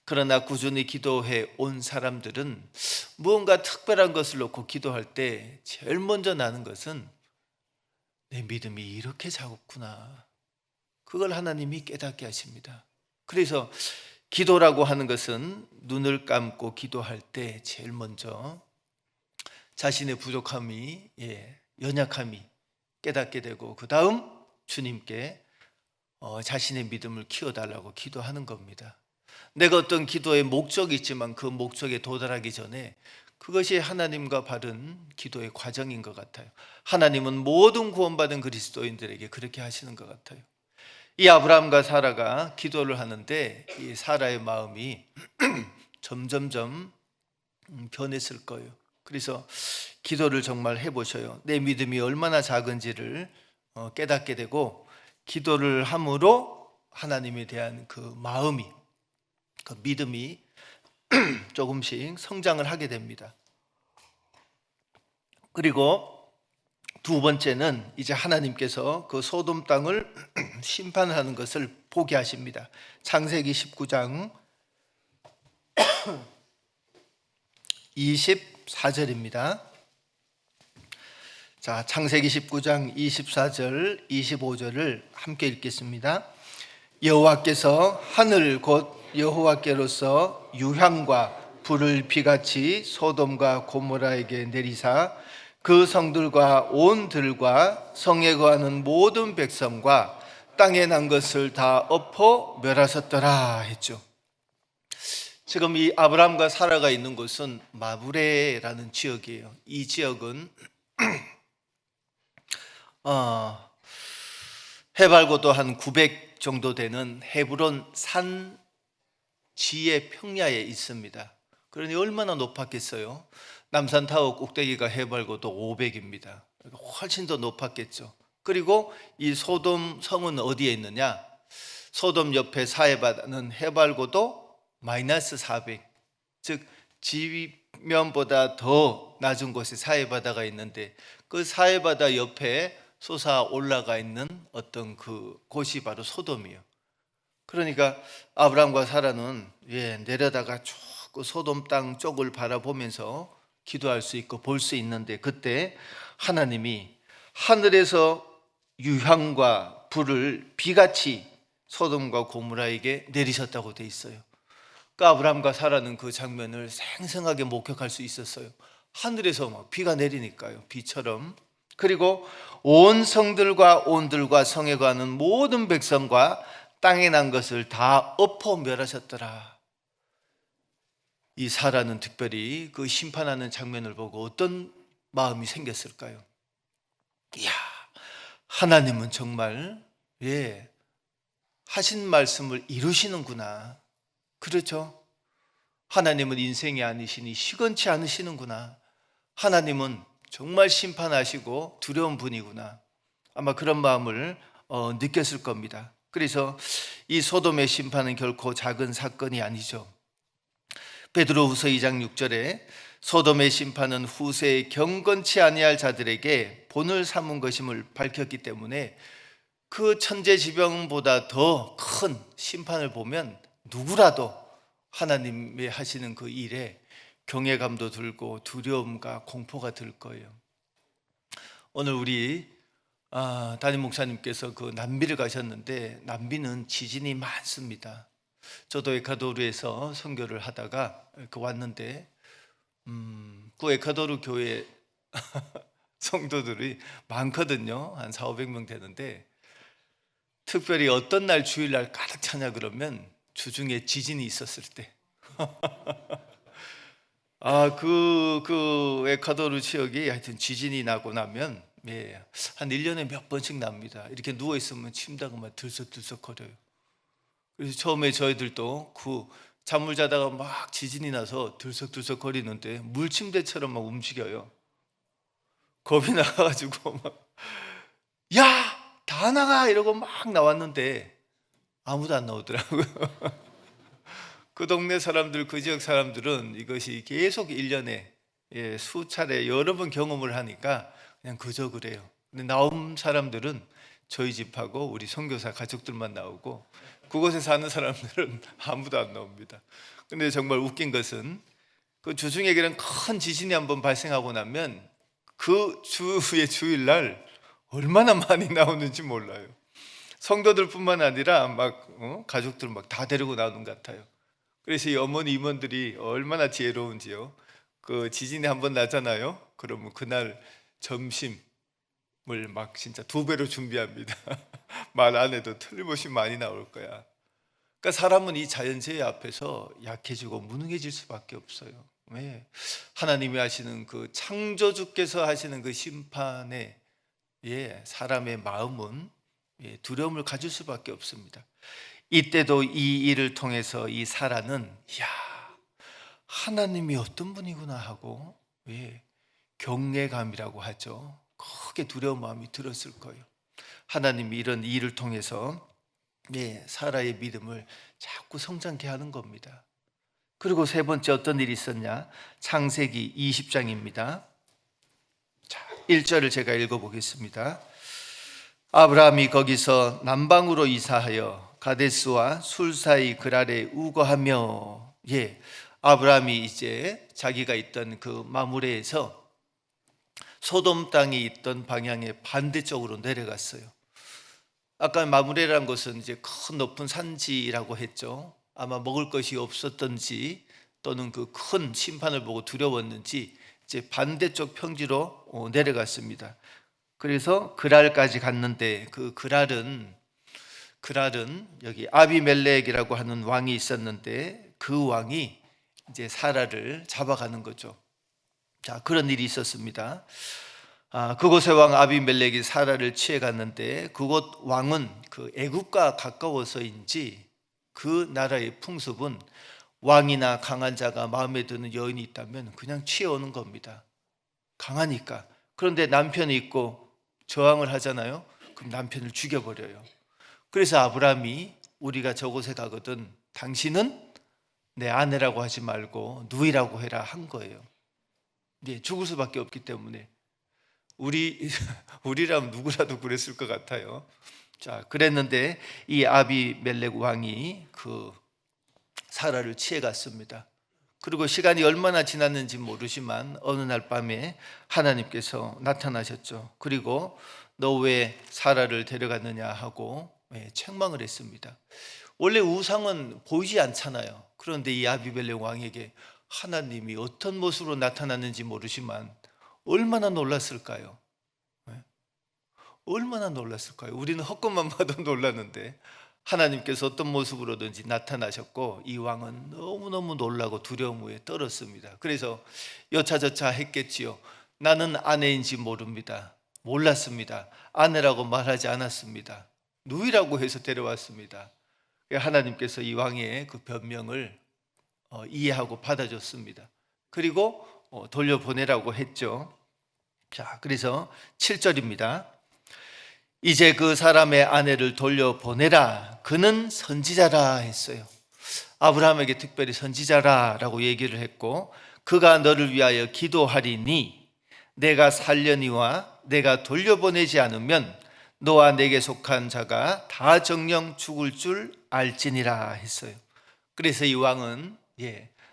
그러나 꾸준히 기도해 온 사람들은 무언가 특별한 것을 놓고 기도할 때 제일 먼저 나는 것은 내 믿음이 이렇게 작았구나. 그걸 하나님이 깨닫게 하십니다. 그래서 기도라고 하는 것은 눈을 감고 기도할 때 제일 먼저 자신의 부족함이, 연약함이 깨닫게 되고 그 다음 주님께 자신의 믿음을 키워달라고 기도하는 겁니다. 내가 어떤 기도의 목적이 있지만 그 목적에 도달하기 전에 그것이 하나님과 바른 기도의 과정인 것 같아요. 하나님은 모든 구원받은 그리스도인들에게 그렇게 하시는 것 같아요. 이 아브라함과 사라가 기도를 하는데 이 사라의 마음이 점점점 변했을 거예요. 그래서 기도를 정말 해보셔요. 내 믿음이 얼마나 작은지를 깨닫게 되고 기도를 함으로 하나님에 대한 그 마음이, 그 믿음이 조금씩 성장을 하게 됩니다. 그리고 두 번째는 이제 하나님께서 그 소돔 땅을 심판하는 것을 보게 하십니다. 창세기 19장 24절입니다. 자, 창세기 19장 24절, 25절을 함께 읽겠습니다. 여호와께서 하늘 곧 여호와께로서 유향과 불을 비같이 소돔과 고모라에게 내리사 그 성들과 온 들과 성에 거하는 모든 백성과 땅에 난 것을 다 엎어 멸하셨더라 했죠. 지금 이 아브라함과 사라가 있는 곳은 마브레라는 지역이에요. 이 지역은 해발고도 한 900 정도 되는 헤브론 산지의 평야에 있습니다. 그러니 얼마나 높았겠어요? 남산타워 꼭대기가 해발고도 500입니다. 훨씬 더 높았겠죠. 그리고 이 소돔 성은 어디에 있느냐? 소돔 옆에 사해바다는 해발고도 마이너스 400, 즉 지면보다 더 낮은 곳에 사해바다가 있는데 그 사해바다 옆에 솟아 올라가 있는 어떤 그 곳이 바로 소돔이에요. 그러니까 아브라함과 사라는 내려다가 쭉 그 소돔 땅 쪽을 바라보면서 기도할 수 있고 볼 수 있는데 그때 하나님이 하늘에서 유향과 불을 비같이 소돔과 고모라에게 내리셨다고 돼 있어요. 그러니까 아브라함과 사라는 그 장면을 생생하게 목격할 수 있었어요. 하늘에서 막 비가 내리니까요, 비처럼. 그리고 온 성들과 온들과 성에 거하는 모든 백성과 땅에 난 것을 다 엎어 멸하셨더라. 이 사라는 특별히 그 심판하는 장면을 보고 어떤 마음이 생겼을까요? 이야, 하나님은 정말 하신 말씀을 이루시는구나. 그렇죠? 하나님은 인생이 아니시니 시건치 않으시는구나. 하나님은 정말 심판하시고 두려운 분이구나. 아마 그런 마음을 느꼈을 겁니다. 그래서 이 소돔의 심판은 결코 작은 사건이 아니죠. 베드로후서 2장 6절에 소돔의 심판은 후세에 경건치 아니할 자들에게 본을 삼은 것임을 밝혔기 때문에 그 천재지변보다 더 큰 심판을 보면 누구라도 하나님이 하시는 그 일에 경외감도 들고 두려움과 공포가 들 거예요. 오늘 우리 담임 목사님께서 그 남비를 가셨는데 남비는 지진이 많습니다. 저도 에콰도르에서 선교를 하다가 왔는데 그 에콰도르 교회 성도들이 많거든요. 한 400~500명 되는데 특별히 어떤 날 주일날 가득 차냐 그러면 주중에 지진이 있었을 때 그 에콰도르 지역이 하여튼 지진이 나고 나면 한 1년에 몇 번씩 납니다. 이렇게 누워있으면 침대가 막 들썩들썩 거려요. 그래서 처음에 저희들도 그 잠을 자다가 막 지진이 나서 들썩들썩 거리는데 물침대처럼 막 움직여요. 겁이 나가지고 막 야! 다 나가 이러고 막 나왔는데 아무도 안 나오더라고요. 그 동네 사람들, 그 지역 사람들은 이것이 계속 1년에 수차례 여러 번 경험을 하니까 그냥 그저 그래요. 근데 나온 사람들은 저희 집하고 우리 선교사 가족들만 나오고 그곳에 사는 사람들은 아무도 안 나옵니다. 근데 정말 웃긴 것은 그 주중에는 큰 지진이 한번 발생하고 나면 그 주의 주일날 얼마나 많이 나오는지 몰라요. 성도들뿐만 아니라 막 가족들 막 다 데리고 나오는 것 같아요. 그래서 이 어머니 임원들이 얼마나 지혜로운지요. 그 지진이 한번 나잖아요. 그러면 그날 점심을 막 진짜 2배로 준비합니다. 말 안 해도 틀림없이 많이 나올 거야. 그러니까 사람은 이 자연재해 앞에서 약해지고 무능해질 수밖에 없어요. 왜? 하나님이 하시는 그 창조주께서 하시는 그 심판에 사람의 마음은 두려움을 가질 수밖에 없습니다. 이때도 이 일을 통해서 이 사라는 하나님이 어떤 분이구나 하고 경외감이라고 하죠. 크게 두려운 마음이 들었을 거예요. 하나님이 이런 일을 통해서 사라의 믿음을 자꾸 성장케 하는 겁니다. 그리고 세 번째 어떤 일이 있었냐? 창세기 20장입니다. 1절을 제가 읽어보겠습니다. 아브라함이 거기서 남방으로 이사하여 가데스와 술 사이 그랄에 우거하며 아브라함이 이제 자기가 있던 그 마므레에서 소돔 땅이 있던 방향의 반대쪽으로 내려갔어요. 아까 마므레라는 것은 이제 큰 높은 산지라고 했죠. 아마 먹을 것이 없었던지 또는 그 큰 심판을 보고 두려웠는지 이제 반대쪽 평지로 내려갔습니다. 그래서 그랄까지 갔는데 그 그랄은 여기 아비멜렉이라고 하는 왕이 있었는데 그 왕이 이제 사라를 잡아가는 거죠. 자, 그런 일이 있었습니다. 그곳의 왕 아비멜렉이 사라를 취해갔는데 그곳 왕은 그 애굽과 가까워서인지 그 나라의 풍습은 왕이나 강한 자가 마음에 드는 여인이 있다면 그냥 취해오는 겁니다. 강하니까. 그런데 남편이 있고 저항을 하잖아요. 그럼 남편을 죽여버려요. 그래서 아브라함이 우리가 저곳에 가거든 당신은 내 아내라고 하지 말고 누이라고 해라 한 거예요. 죽을 수밖에 없기 때문에 우리라면 누구라도 그랬을 것 같아요. 자, 그랬는데 이 아비멜렉 왕이 그 사라를 취해갔습니다. 그리고 시간이 얼마나 지났는지 모르지만 어느 날 밤에 하나님께서 나타나셨죠. 그리고 너 왜 사라를 데려갔느냐 하고 책망을 했습니다. 원래 우상은 보이지 않잖아요. 그런데 이 아비멜렉 왕에게 하나님이 어떤 모습으로 나타났는지 모르지만 얼마나 놀랐을까요? 얼마나 놀랐을까요? 우리는 헛것만 봐도 놀랐는데 하나님께서 어떤 모습으로든지 나타나셨고 이 왕은 너무너무 놀라고 두려움 위에 떨었습니다. 그래서 여차저차 했겠지요. 나는 아내인지 모릅니다. 몰랐습니다. 아내라고 말하지 않았습니다. 누이라고 해서 데려왔습니다. 하나님께서 이 왕의 그 변명을 이해하고 받아줬습니다. 그리고 돌려보내라고 했죠. 자, 그래서 7절입니다. 이제 그 사람의 아내를 돌려보내라. 그는 선지자라 했어요. 아브라함에게 특별히 선지자라라고 얘기를 했고 그가 너를 위하여 기도하리니 내가 살려니와 내가 돌려보내지 않으면 너와 내게 속한 자가 다 정령 죽을 줄 알지니라 했어요. 그래서 이 왕은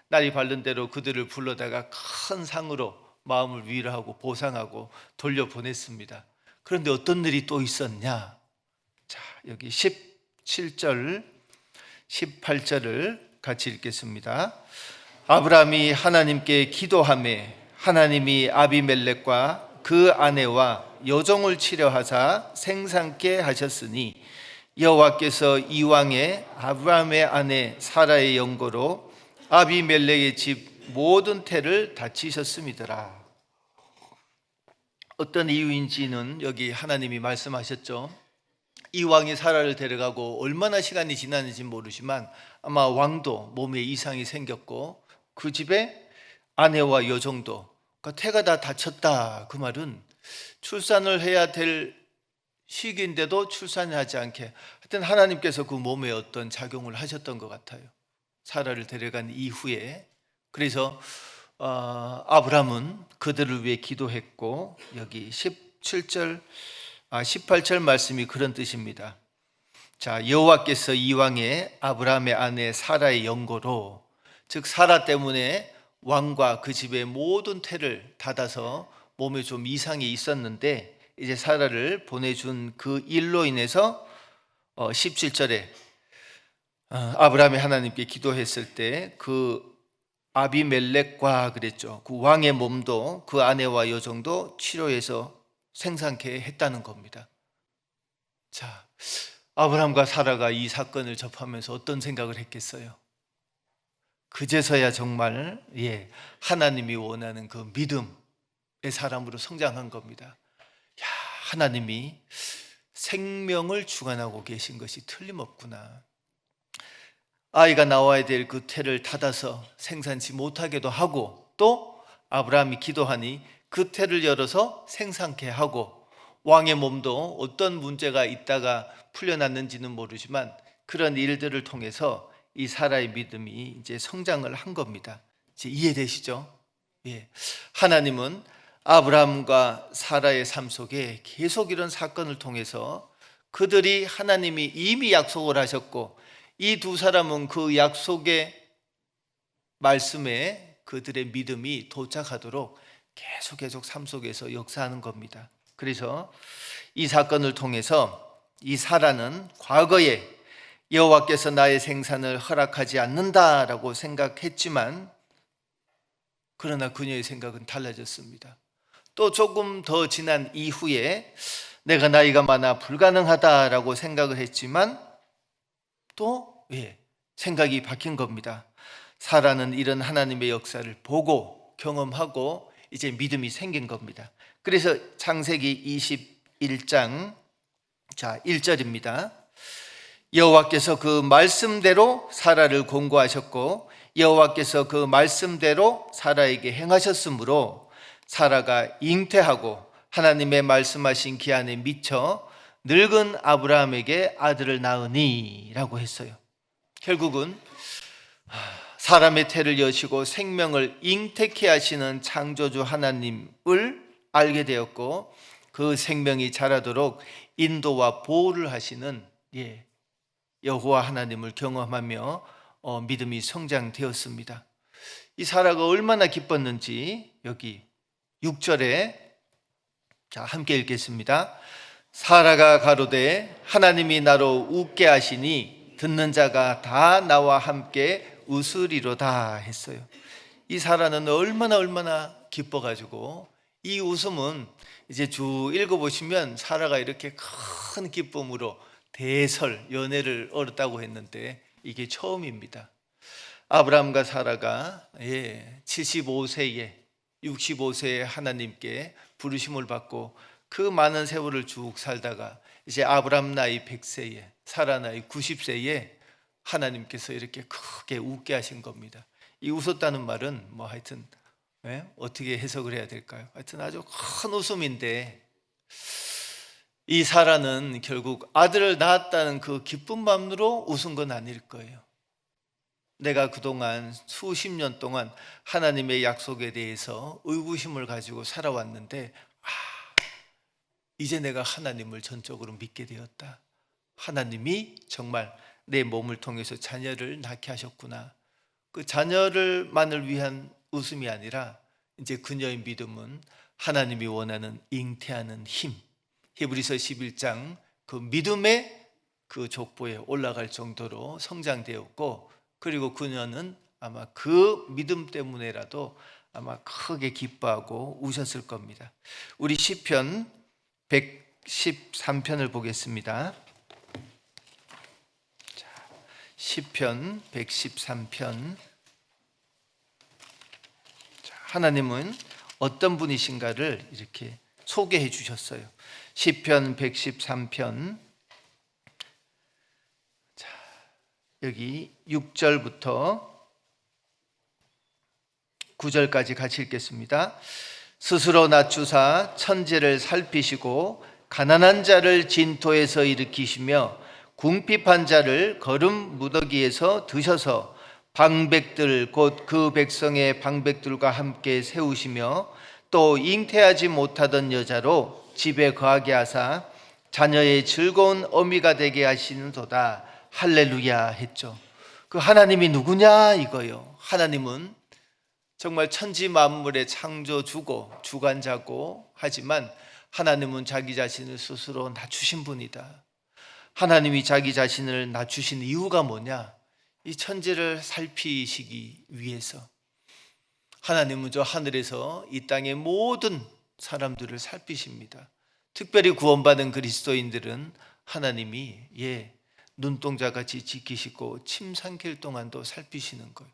날이 밝는 대로 그들을 불러다가 큰 상으로 마음을 위로하고 보상하고 돌려보냈습니다. 그런데 어떤 일이 또 있었냐? 자, 여기 17절, 18절을 같이 읽겠습니다. 아브라함이 하나님께 기도하매 하나님이 아비멜렉과 그 아내와 여종을 치려하사 생산케 하셨으니 여호와께서 이 왕의 아브라함의 아내 사라의 영고로 아비멜렉의 집 모든 태를 다치셨음이더라. 어떤 이유인지는 여기 하나님이 말씀하셨죠. 이 왕이 사라를 데려가고 얼마나 시간이 지났는지 모르지만 아마 왕도 몸에 이상이 생겼고 그 집에 아내와 여종도 태가 다 다쳤다. 그 말은 출산을 해야 될 시기인데도 출산하지 않게 하여튼 하나님께서 그 몸에 어떤 작용을 하셨던 것 같아요. 사라를 데려간 이후에. 그래서 아브라함은 그들을 위해 기도했고, 여기 18절 말씀이 그런 뜻입니다. 자, 여호와께서 이왕에 아브라함의 아내 사라의 연고로, 즉 사라 때문에 왕과 그 집의 모든 태를 닫아서 몸에 좀 이상이 있었는데, 이제 사라를 보내준 그 일로 인해서 17절에 아브라함이 하나님께 기도했을 때 그 아비멜렉과 그랬죠. 그 왕의 몸도 그 아내와 여종도 치료해서 생산케 했다는 겁니다. 자, 아브라함과 사라가 이 사건을 접하면서 어떤 생각을 했겠어요? 그제서야 정말 하나님이 원하는 그 믿음의 사람으로 성장한 겁니다. 야, 하나님이 생명을 주관하고 계신 것이 틀림없구나. 아이가 나와야 될 그 태를 닫아서 생산치 못하게도 하고, 또 아브라함이 기도하니 그 태를 열어서 생산케 하고, 왕의 몸도 어떤 문제가 있다가 풀려났는지는 모르지만 그런 일들을 통해서 이 사라의 믿음이 이제 성장을 한 겁니다. 이제 이해되시죠? 예. 하나님은 아브라함과 사라의 삶 속에 계속 이런 사건을 통해서 그들이 하나님이 이미 약속을 하셨고, 이 두 사람은 그 약속의 말씀에 그들의 믿음이 도착하도록 계속 삶 속에서 역사하는 겁니다. 그래서 이 사건을 통해서 이 사라는 과거에 여호와께서 나의 생산을 허락하지 않는다라고 생각했지만, 그러나 그녀의 생각은 달라졌습니다. 또 조금 더 지난 이후에 내가 나이가 많아 불가능하다라고 생각을 했지만 또 생각이 바뀐 겁니다. 사라는 이런 하나님의 역사를 보고 경험하고 이제 믿음이 생긴 겁니다. 그래서 창세기 21장 1절입니다. 여호와께서 그 말씀대로 사라를 권고하셨고, 여호와께서 그 말씀대로 사라에게 행하셨으므로 사라가 잉태하고 하나님의 말씀하신 기한에 미쳐 늙은 아브라함에게 아들을 낳으니 라고 했어요. 결국은 사람의 태를 여시고 생명을 잉태케 하시는 창조주 하나님을 알게 되었고, 그 생명이 자라도록 인도와 보호를 하시는 여호와 하나님을 경험하며 믿음이 성장되었습니다. 이 사라가 얼마나 기뻤는지 여기 6절에 함께 읽겠습니다. 사라가 가로되 하나님이 나로 웃게 하시니 듣는 자가 다 나와 함께 웃으리로다 했어요. 이 사라는 얼마나 기뻐가지고, 이 웃음은 이제 쭉 읽어보시면 사라가 이렇게 큰 기쁨으로 대설 연애를 얻었다고 했는데 이게 처음입니다. 아브라함과 사라가 75세에 65세에 하나님께 부르심을 받고 그 많은 세월을 쭉 살다가 이제 아브라함 나이 100세에 사라 나이 90세에 하나님께서 이렇게 크게 웃게 하신 겁니다. 이 웃었다는 말은 하여튼 어떻게 해석을 해야 될까요? 하여튼 아주 큰 웃음인데, 이 사라는 결국 아들을 낳았다는 그 기쁜 마음으로 웃은 건 아닐 거예요. 내가 그동안 수십 년 동안 하나님의 약속에 대해서 의구심을 가지고 살아왔는데, 이제 내가 하나님을 전적으로 믿게 되었다. 하나님이 정말 내 몸을 통해서 자녀를 낳게 하셨구나. 그 자녀를만을 위한 웃음이 아니라 이제 그녀의 믿음은 하나님이 원하는 잉태하는 힘, 히브리서 11장 그 믿음의 그 족보에 올라갈 정도로 성장되었고, 그리고 그녀는 아마 그 믿음 때문에라도 아마 크게 기뻐하고 우셨을 겁니다. 우리 시편 113편을 보겠습니다. 시편 113편. 하나님은 어떤 분이신가를 이렇게 소개해 주셨어요. 시편 113편 여기 6절부터 9절까지 같이 읽겠습니다. 스스로 낮추사 천지를 살피시고 가난한 자를 진토에서 일으키시며 궁핍한 자를 거름 무더기에서 드셔서 방백들 곧 그 백성의 방백들과 함께 세우시며 또 잉태하지 못하던 여자로 집에 거하게 하사 자녀의 즐거운 어미가 되게 하시는도다. 할렐루야 했죠. 그 하나님이 누구냐 이거요. 하나님은 정말 천지 만물의 창조주고 주관자고 하지만 하나님은 자기 자신을 스스로 낮추신 분이다. 하나님이 자기 자신을 낮추신 이유가 뭐냐? 이 천지를 살피시기 위해서. 하나님은 저 하늘에서 이 땅의 모든 사람들을 살피십니다. 특별히 구원받은 그리스도인들은 하나님이 눈동자같이 지키시고 침 삼킬 동안도 살피시는 거예요.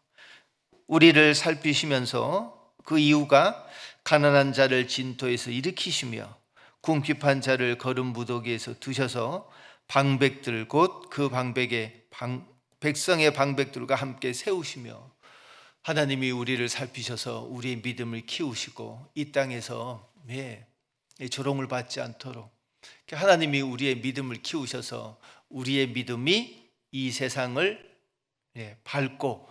우리를 살피시면서 그 이유가 가난한 자를 진토에서 일으키시며 궁핍한 자를 거름 무더기에서 드셔서 방백들 곧 그 방백의 백성의 방백들과 함께 세우시며 하나님이 우리를 살피셔서 우리의 믿음을 키우시고 이 땅에서 조롱을 받지 않도록 하나님이 우리의 믿음을 키우셔서 우리의 믿음이 이 세상을 밟고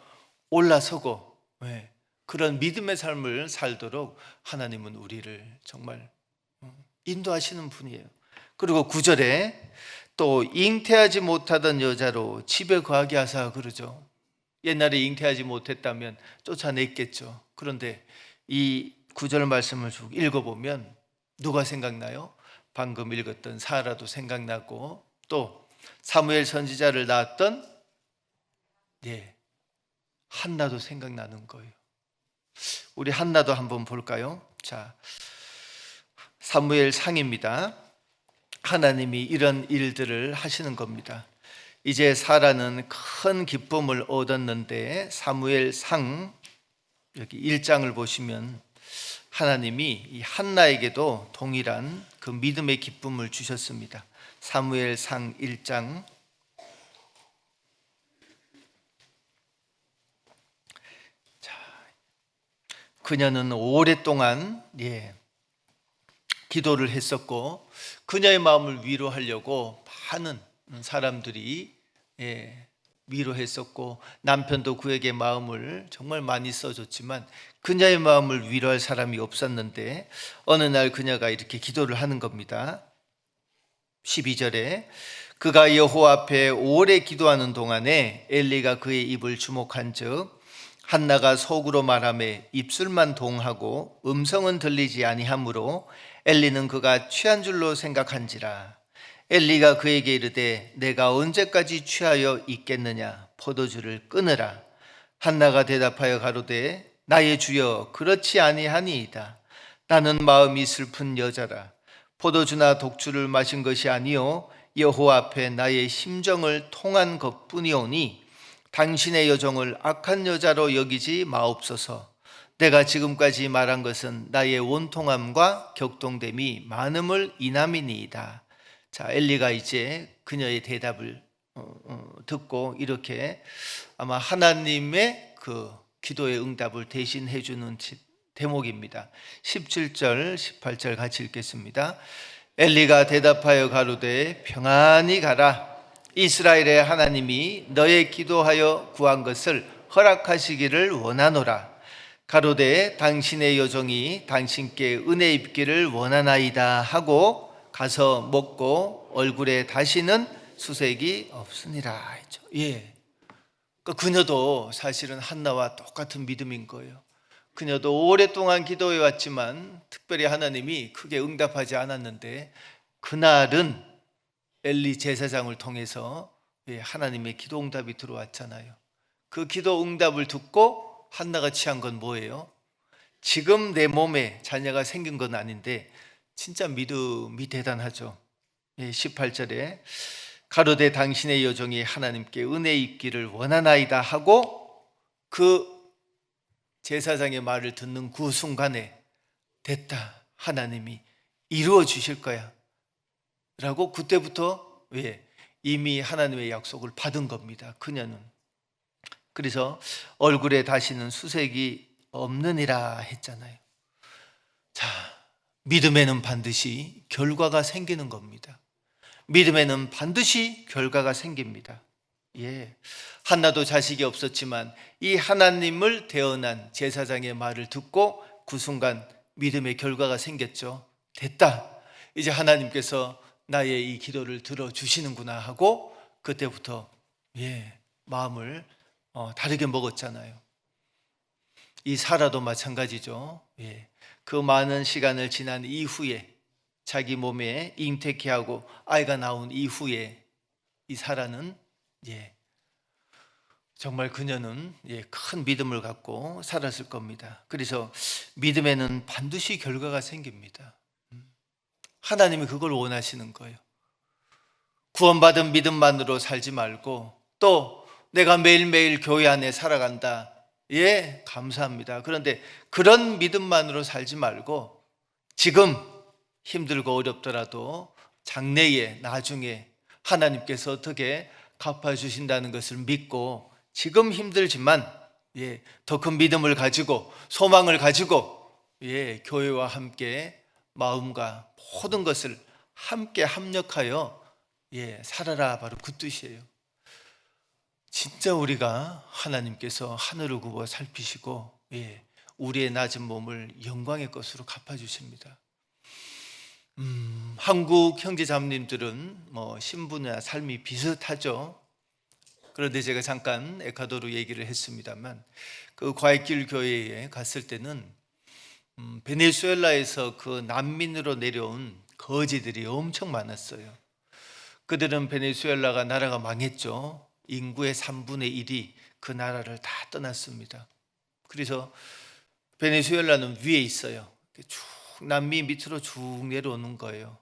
올라서고 그런 믿음의 삶을 살도록 하나님은 우리를 정말 인도하시는 분이에요. 그리고 9절에 또 잉태하지 못하던 여자로 집에 거하게 하사 그러죠. 옛날에 잉태하지 못했다면 쫓아냈겠죠. 그런데 이 9절 말씀을 쭉 읽어보면 누가 생각나요? 방금 읽었던 사라도 생각나고 또 사무엘 선지자를 낳았던 한나도 생각나는 거예요. 우리 한나도 한번 볼까요? 자, 사무엘 상입니다. 하나님이 이런 일들을 하시는 겁니다. 이제 사라는 큰 기쁨을 얻었는데 사무엘 상 여기 1장을 보시면 하나님이 이 한나에게도 동일한 그 믿음의 기쁨을 주셨습니다. 사무엘 상 1장 그녀는 오랫동안 기도를 했었고 그녀의 마음을 위로하려고 많은 사람들이 위로했었고 남편도 그에게 마음을 정말 많이 써줬지만 그녀의 마음을 위로할 사람이 없었는데 어느 날 그녀가 이렇게 기도를 하는 겁니다. 12절에 그가 여호와 앞에 오래 기도하는 동안에 엘리가 그의 입을 주목한즉 한나가 속으로 말하매 입술만 동하고 음성은 들리지 아니하므로 엘리는 그가 취한 줄로 생각한지라. 엘리가 그에게 이르되 내가 언제까지 취하여 있겠느냐 포도주를 끊으라. 한나가 대답하여 가로되 나의 주여 그렇지 아니하니이다. 나는 마음이 슬픈 여자라. 포도주나 독주를 마신 것이 아니요 여호와 앞에 나의 심정을 통한 것뿐이오니 당신의 여종을 악한 여자로 여기지 마옵소서. 내가 지금까지 말한 것은 나의 원통함과 격동됨이 많음을 인함이니이다. 자, 엘리가 이제 그녀의 대답을 듣고 이렇게 아마 하나님의 그 기도의 응답을 대신해 주는 대목입니다. 17절, 18절 같이 읽겠습니다. 엘리가 대답하여 가로되 평안히 가라. 이스라엘의 하나님이 너의 기도하여 구한 것을 허락하시기를 원하노라. 가로되 당신의 여종이 당신께 은혜 입기를 원하나이다 하고 가서 먹고 얼굴에 다시는 수색이 없으니라 했죠. 그녀도 사실은 한나와 똑같은 믿음인 거예요. 그녀도 오랫동안 기도해 왔지만 특별히 하나님이 크게 응답하지 않았는데 그날은 엘리 제사장을 통해서 하나님의 기도 응답이 들어왔잖아요. 그 기도 응답을 듣고 한나가 취한 건 뭐예요? 지금 내 몸에 자녀가 생긴 건 아닌데 진짜 믿음이 대단하죠. 18절에 가로되 당신의 여종이 하나님께 은혜 입기를 원하나이다 하고 그 제사장의 말을 듣는 그 순간에 됐다, 하나님이 이루어 주실 거야 라고 그때부터 이미 하나님의 약속을 받은 겁니다. 그녀는. 그래서 얼굴에 다시는 수색이 없느니라 했잖아요. 자, 믿음에는 반드시 결과가 생기는 겁니다. 믿음에는 반드시 결과가 생깁니다. 예. 한나도 자식이 없었지만 이 하나님을 대언한 제사장의 말을 듣고 그 순간 믿음의 결과가 생겼죠. 됐다. 이제 하나님께서 나의 이 기도를 들어주시는구나 하고 그때부터 마음을 다르게 먹었잖아요. 이 사라도 마찬가지죠. 그 많은 시간을 지난 이후에 자기 몸에 잉태케 하고 아이가 나온 이후에 이 사라는 정말 그녀는 큰 믿음을 갖고 살았을 겁니다. 그래서 믿음에는 반드시 결과가 생깁니다. 하나님이 그걸 원하시는 거예요. 구원받은 믿음만으로 살지 말고 또 내가 매일매일 교회 안에 살아간다. 감사합니다. 그런데 그런 믿음만으로 살지 말고 지금 힘들고 어렵더라도 장래에 나중에 하나님께서 어떻게 갚아주신다는 것을 믿고 지금 힘들지만 더 큰 믿음을 가지고 소망을 가지고 교회와 함께 마음과 모든 것을 함께 합력하여 살아라, 바로 그 뜻이에요. 진짜 우리가 하나님께서 하늘을 굽어 살피시고 우리의 낮은 몸을 영광의 것으로 갚아주십니다. 한국 형제자매님들은 신분이나 삶이 비슷하죠. 그런데 제가 잠깐 에콰도르 얘기를 했습니다만 그 과익길 교회에 갔을 때는 베네수엘라에서 그 난민으로 내려온 거지들이 엄청 많았어요. 그들은 베네수엘라가 나라가 망했죠. 인구의 3분의 1이 그 나라를 다 떠났습니다. 그래서 베네수엘라는 위에 있어요. 쭉 남미 밑으로 쭉 내려오는 거예요.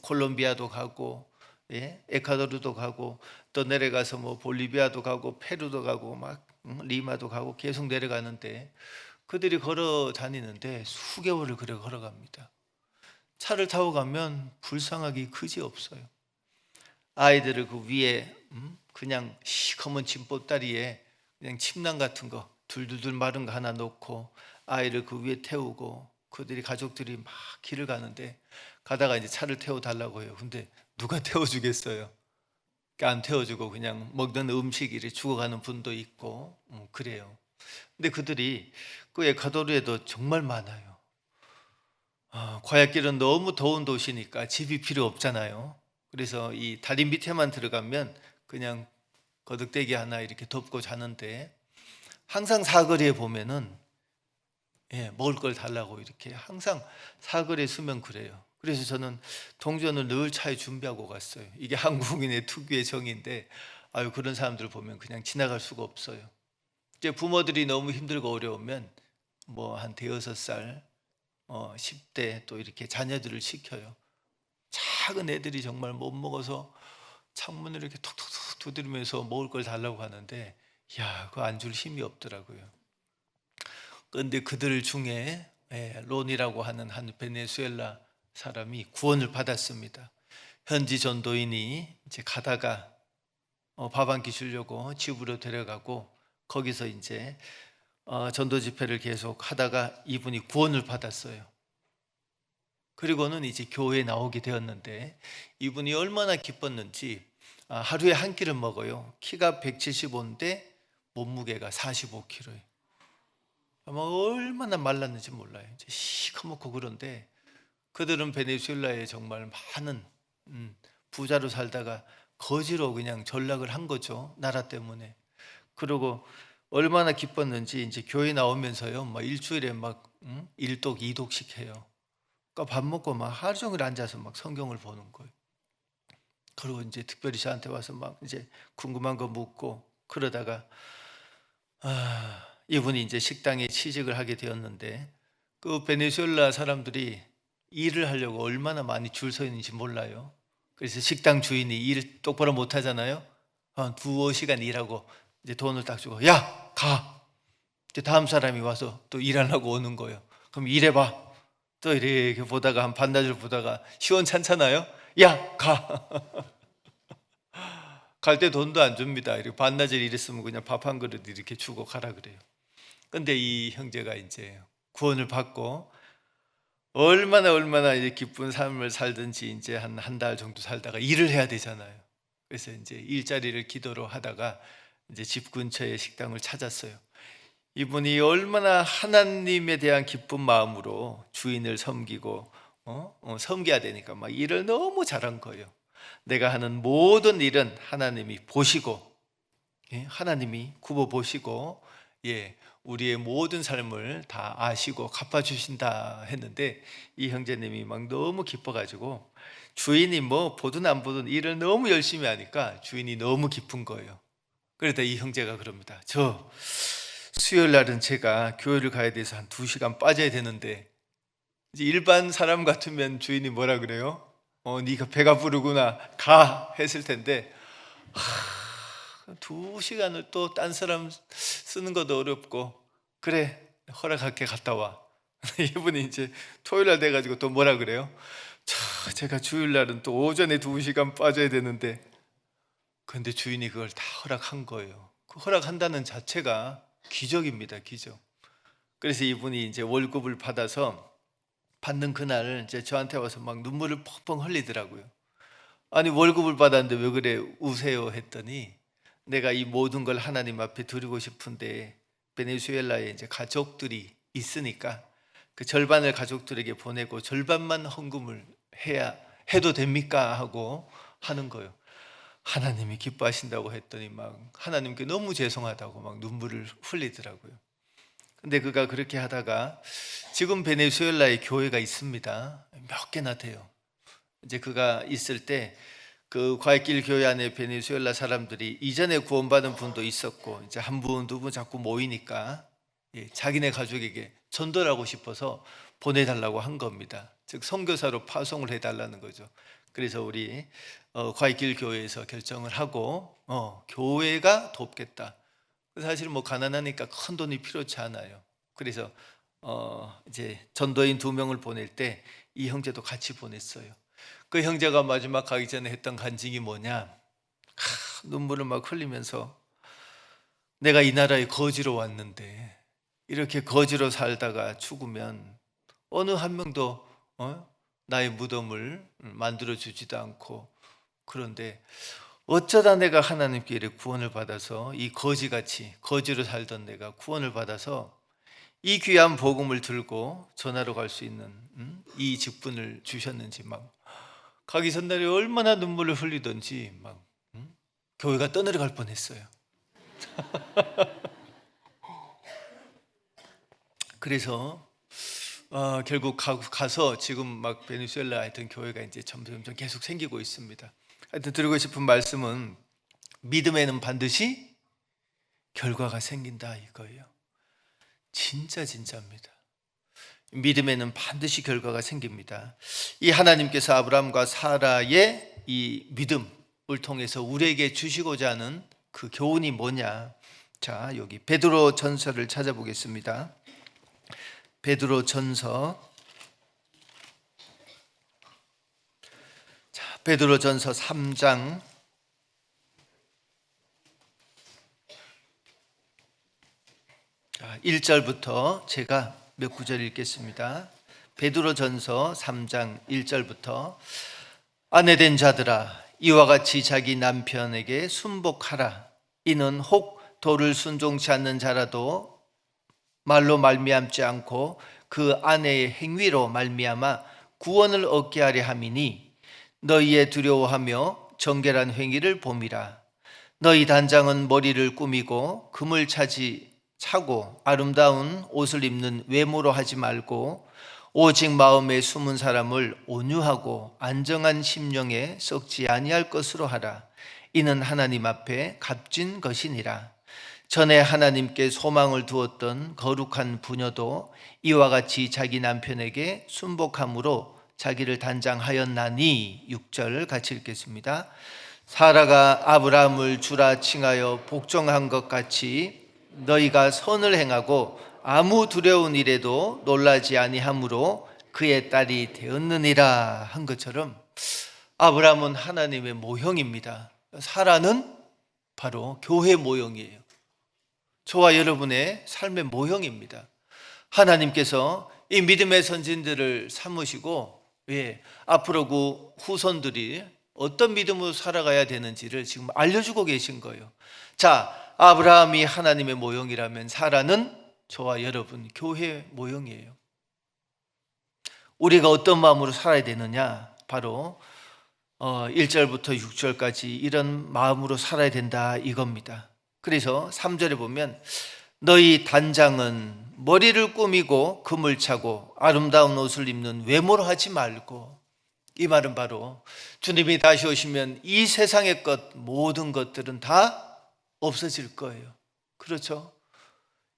콜롬비아도 가고 에콰도르도 가고 또 내려가서 볼리비아도 가고 페루도 가고 리마도 가고 계속 내려가는데 그들이 걸어 다니는데 수개월을 그래 걸어갑니다. 차를 타고 가면 불쌍하기 그지없어요. 아이들을 그 위에 그냥 시커먼 짐보따리에 그냥 침낭 같은 거 둘둘둘 마른 거 하나 놓고 아이를 그 위에 태우고 그들이 가족들이 막 길을 가는데 가다가 이제 차를 태워달라고 해요. 근데 누가 태워주겠어요? 안 태워주고 그냥 먹는 음식이 죽어가는 분도 있고 그래요. 근데 그들이 그 에콰도르에도 정말 많아요. 과야길은 너무 더운 도시니까 집이 필요 없잖아요. 그래서 이 다리 밑에만 들어가면 그냥 거덕대기 하나 이렇게 덮고 자는데 항상 사거리에 보면은 먹을 걸 달라고 이렇게 항상 사거리에 서면 그래요. 그래서 저는 동전을 늘 차에 준비하고 갔어요. 이게 한국인의 특유의 정인데 그런 사람들 보면 그냥 지나갈 수가 없어요. 이제 부모들이 너무 힘들고 어려우면 한 대여섯 살 10대 또 이렇게 자녀들을 시켜요. 작은 애들이 정말 못 먹어서 창문을 이렇게 톡톡톡 두드리면서 먹을 걸 달라고 하는데 그거 안 줄 힘이 없더라고요. 그런데 그들 중에 론이라고 하는 한 베네수엘라 사람이 구원을 받았습니다. 현지 전도인이 이제 가다가 밥 한 끼 주려고 집으로 데려가고 거기서 이제 전도 집회를 계속 하다가 이분이 구원을 받았어요. 그리고는 이제 교회에 나오게 되었는데 이분이 얼마나 기뻤는지 하루에 한 끼를 먹어요. 키가 175인데 몸무게가 45kg예요. 아마 얼마나 말랐는지 몰라요. 이제 시커멓고 그런데 그들은 베네수엘라에 정말 많은 부자로 살다가 거지로 그냥 전락을 한 거죠. 나라 때문에. 그리고 얼마나 기뻤는지 이제 교회 나오면서요. 일주일에 일독, 이독씩 해요. 그러니까 밥 먹고 하루 종일 앉아서 성경을 보는 거예요. 그리고 이제 특별히 저한테 와서 이제 궁금한 거 묻고 그러다가 이분이 이제 식당에 취직을 하게 되었는데 그 베네수엘라 사람들이 일을 하려고 얼마나 많이 줄 서 있는지 몰라요. 그래서 식당 주인이 일 똑바로 못 하잖아요. 한 2시간 일하고 이제 돈을 딱 주고 야, 가. 이제 다음 사람이 와서 또 일하려고 오는 거예요. 그럼 일해봐. 또 이렇게 보다가 한 반나절 보다가 시원찮잖아요. 야, 가. 갈 때 돈도 안 줍니다. 이렇게 반나절 일했으면 그냥 밥 한 그릇 이렇게 주고 가라 그래요. 근데 이 형제가 이제 구원을 받고 얼마나 이제 기쁜 삶을 살든지 이제 한 달 정도 살다가 일을 해야 되잖아요. 그래서 이제 일자리를 기도로 하다가 이제 집 근처에 식당을 찾았어요. 이분이 얼마나 하나님에 대한 기쁜 마음으로 주인을 섬기고 섬겨야 되니까 막 일을 너무 잘한 거예요. 내가 하는 모든 일은 하나님이 보시고, 하나님이 굽어 보시고, 우리의 모든 삶을 다 아시고 갚아주신다 했는데, 이 형제님이 막 너무 기뻐가지고 주인이 뭐 보든 안 보든 일을 너무 열심히 하니까 주인이 너무 기쁜 거예요. 그러다 이 형제가 그럽니다. 저 수요일 날은 제가 교회를 가야 돼서 한 2시간 빠져야 되는데, 이제 일반 사람 같으면 주인이 뭐라 그래요? 네가 배가 부르구나 가 했을 텐데, 2시간을 또 딴 사람 쓰는 것도 어렵고, 그래 허락할게 갔다 와. 이분이 이제 토요일 날 돼가지고 또 뭐라 그래요? 제가 주일 날은 또 오전에 2시간 빠져야 되는데, 근데 주인이 그걸 다 허락한 거예요. 그 허락한다는 자체가 기적입니다, 기적. 그래서 이분이 이제 월급을 받아서 받는 그날 이제 저한테 와서 막 눈물을 펑펑 흘리더라고요. 아니 월급을 받았는데 왜 그래 우세요 했더니, 내가 이 모든 걸 하나님 앞에 드리고 싶은데 베네수엘라에 이제 가족들이 있으니까 그 절반을 가족들에게 보내고 절반만 헌금을 해도 됩니까 하고 하는 거예요. 하나님이 기뻐하신다고 했더니 막 하나님께 너무 죄송하다고 막 눈물을 흘리더라고요. 근데 그가 그렇게 하다가 지금 베네수엘라에 교회가 있습니다. 몇 개나 돼요. 이제 그가 있을 때 그 과일길 교회 안에 베네수엘라 사람들이 이전에 구원받은 분도 있었고, 이제 한 분, 두 분 자꾸 모이니까 자기네 가족에게 전도를 하고 싶어서 보내달라고 한 겁니다. 즉 선교사로 파송을 해달라는 거죠. 그래서 우리 과일길 교회에서 결정을 하고 교회가 돕겠다. 사실 뭐 가난하니까 큰 돈이 필요치 않아요. 그래서 이제 전도인 2명을 보낼 때 이 형제도 같이 보냈어요. 그 형제가 마지막 가기 전에 했던 간증이 뭐냐, 눈물을 막 흘리면서 내가 이 나라에 거지로 왔는데 이렇게 거지로 살다가 죽으면 어느 한 명도 나의 무덤을 만들어 주지도 않고, 그런데 어쩌다 내가 하나님께 이렇게 구원을 받아서 이 거지같이 거지로 살던 내가 구원을 받아서 이 귀한 복음을 들고 전하러 갈 수 있는 이 직분을 주셨는지, 막 가기 전날에 얼마나 눈물을 흘리던지 막 교회가 떠내려갈 뻔했어요. 그래서 결국 가서 지금 막 베네수엘라 하여튼 교회가 이제 점점 계속 생기고 있습니다. 하여튼 드리고 싶은 말씀은 믿음에는 반드시 결과가 생긴다 이거예요. 진짜입니다. 믿음에는 반드시 결과가 생깁니다. 이 하나님께서 아브라함과 사라의 이 믿음을 통해서 우리에게 주시고자 하는 그 교훈이 뭐냐? 자, 여기 베드로 전서를 찾아보겠습니다. 베드로 전서, 베드로 전서 3장 1절부터 제가 몇 구절 읽겠습니다. 베드로 전서 3장 1절부터 아내된 자들아, 이와 같이 자기 남편에게 순복하라. 이는 혹 도를 순종치 않는 자라도 말로 말미암지 않고 그 아내의 행위로 말미암아 구원을 얻게 하려 함이니, 너희의 두려워하며 정결한 행위를 봄이라. 너희 단장은 머리를 꾸미고 금을 차고 아름다운 옷을 입는 외모로 하지 말고, 오직 마음에 숨은 사람을 온유하고 안정한 심령에 썩지 아니할 것으로 하라. 이는 하나님 앞에 값진 것이니라. 전에 하나님께 소망을 두었던 거룩한 부녀도 이와 같이 자기 남편에게 순복함으로 자기를 단장하였나니. 6절 같이 읽겠습니다. 사라가 아브라함을 주라 칭하여 복종한 것 같이 너희가 선을 행하고 아무 두려운 일에도 놀라지 아니함으로 그의 딸이 되었느니라 한 것처럼, 아브라함은 하나님의 모형입니다. 사라는 바로 교회 모형이에요. 저와 여러분의 삶의 모형입니다. 하나님께서 이 믿음의 선진들을 삼으시고 앞으로 그 후손들이 어떤 믿음으로 살아가야 되는지를 지금 알려주고 계신 거예요. 자, 아브라함이 하나님의 모형이라면 사라는 저와 여러분 교회 모형이에요. 우리가 어떤 마음으로 살아야 되느냐? 바로 1절부터 6절까지 이런 마음으로 살아야 된다 이겁니다. 그래서 3절에 보면 너희 단장은 머리를 꾸미고 금을 차고 아름다운 옷을 입는 외모로 하지 말고, 이 말은 바로 주님이 다시 오시면 이 세상의 것 모든 것들은 다 없어질 거예요. 그렇죠?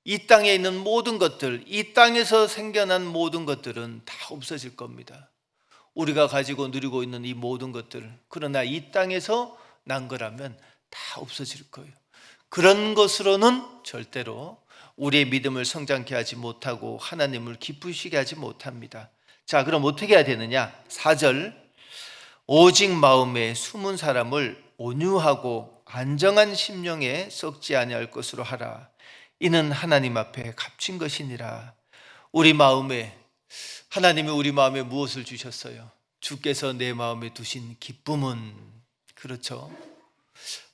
이 땅에 있는 모든 것들, 이 땅에서 생겨난 모든 것들은 다 없어질 겁니다. 우리가 가지고 누리고 있는 이 모든 것들, 그러나 이 땅에서 난 거라면 다 없어질 거예요. 그런 것으로는 절대로 우리의 믿음을 성장케 하지 못하고 하나님을 기쁘시게 하지 못합니다. 자, 그럼 어떻게 해야 되느냐? 4절, 오직 마음에 숨은 사람을 온유하고 안정한 심령에 썩지 아니할 것으로 하라. 이는 하나님 앞에 값진 것이니라. 우리 마음에, 하나님이 우리 마음에 무엇을 주셨어요? 주께서 내 마음에 두신 기쁨은, 그렇죠?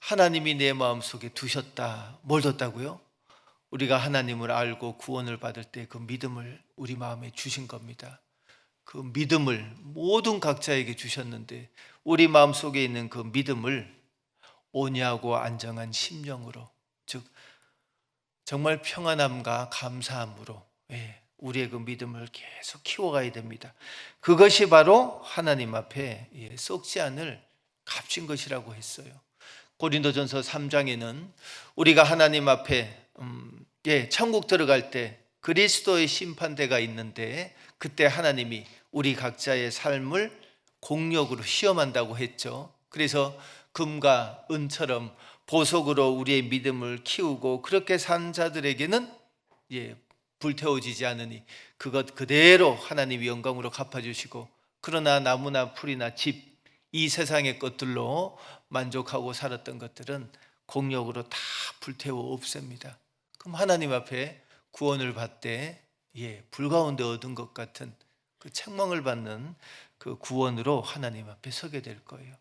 하나님이 내 마음속에 두셨다. 뭘 뒀다고요? 우리가 하나님을 알고 구원을 받을 때 그 믿음을 우리 마음에 주신 겁니다. 그 믿음을 모든 각자에게 주셨는데 우리 마음속에 있는 그 믿음을 온유하고 안정한 심령으로, 즉 정말 평안함과 감사함으로 우리의 그 믿음을 계속 키워가야 됩니다. 그것이 바로 하나님 앞에 썩지 않을 값진 것이라고 했어요. 고린도전서 3장에는 우리가 하나님 앞에 천국 들어갈 때 그리스도의 심판대가 있는데 그때 하나님이 우리 각자의 삶을 공력으로 시험한다고 했죠. 그래서 금과 은처럼 보석으로 우리의 믿음을 키우고 그렇게 산 자들에게는 불태워지지 않으니 그것 그대로 하나님이 영광으로 갚아주시고, 그러나 나무나 풀이나 집, 이 세상의 것들로 만족하고 살았던 것들은 공력으로 다 불태워 없앱니다. 그럼 하나님 앞에 구원을 받되 불 가운데 얻은 것 같은 그 책망을 받는 그 구원으로 하나님 앞에 서게 될 거예요.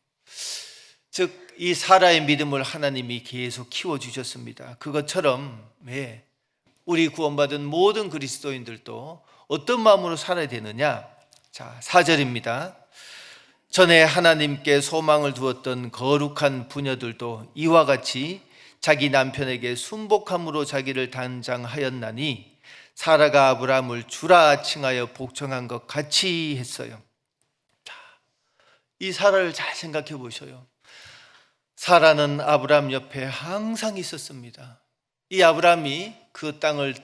즉 이 사라의 믿음을 하나님이 계속 키워주셨습니다. 그것처럼 우리 구원받은 모든 그리스도인들도 어떤 마음으로 살아야 되느냐? 자, 4절입니다. 전에 하나님께 소망을 두었던 거룩한 부녀들도 이와 같이 자기 남편에게 순복함으로 자기를 단장하였나니 사라가 아브라함을 주라 칭하여 복종한 것 같이 했어요. 자, 이 사라를 잘 생각해 보셔요. 사라는 아브라함 옆에 항상 있었습니다. 이 아브라함이 그 땅을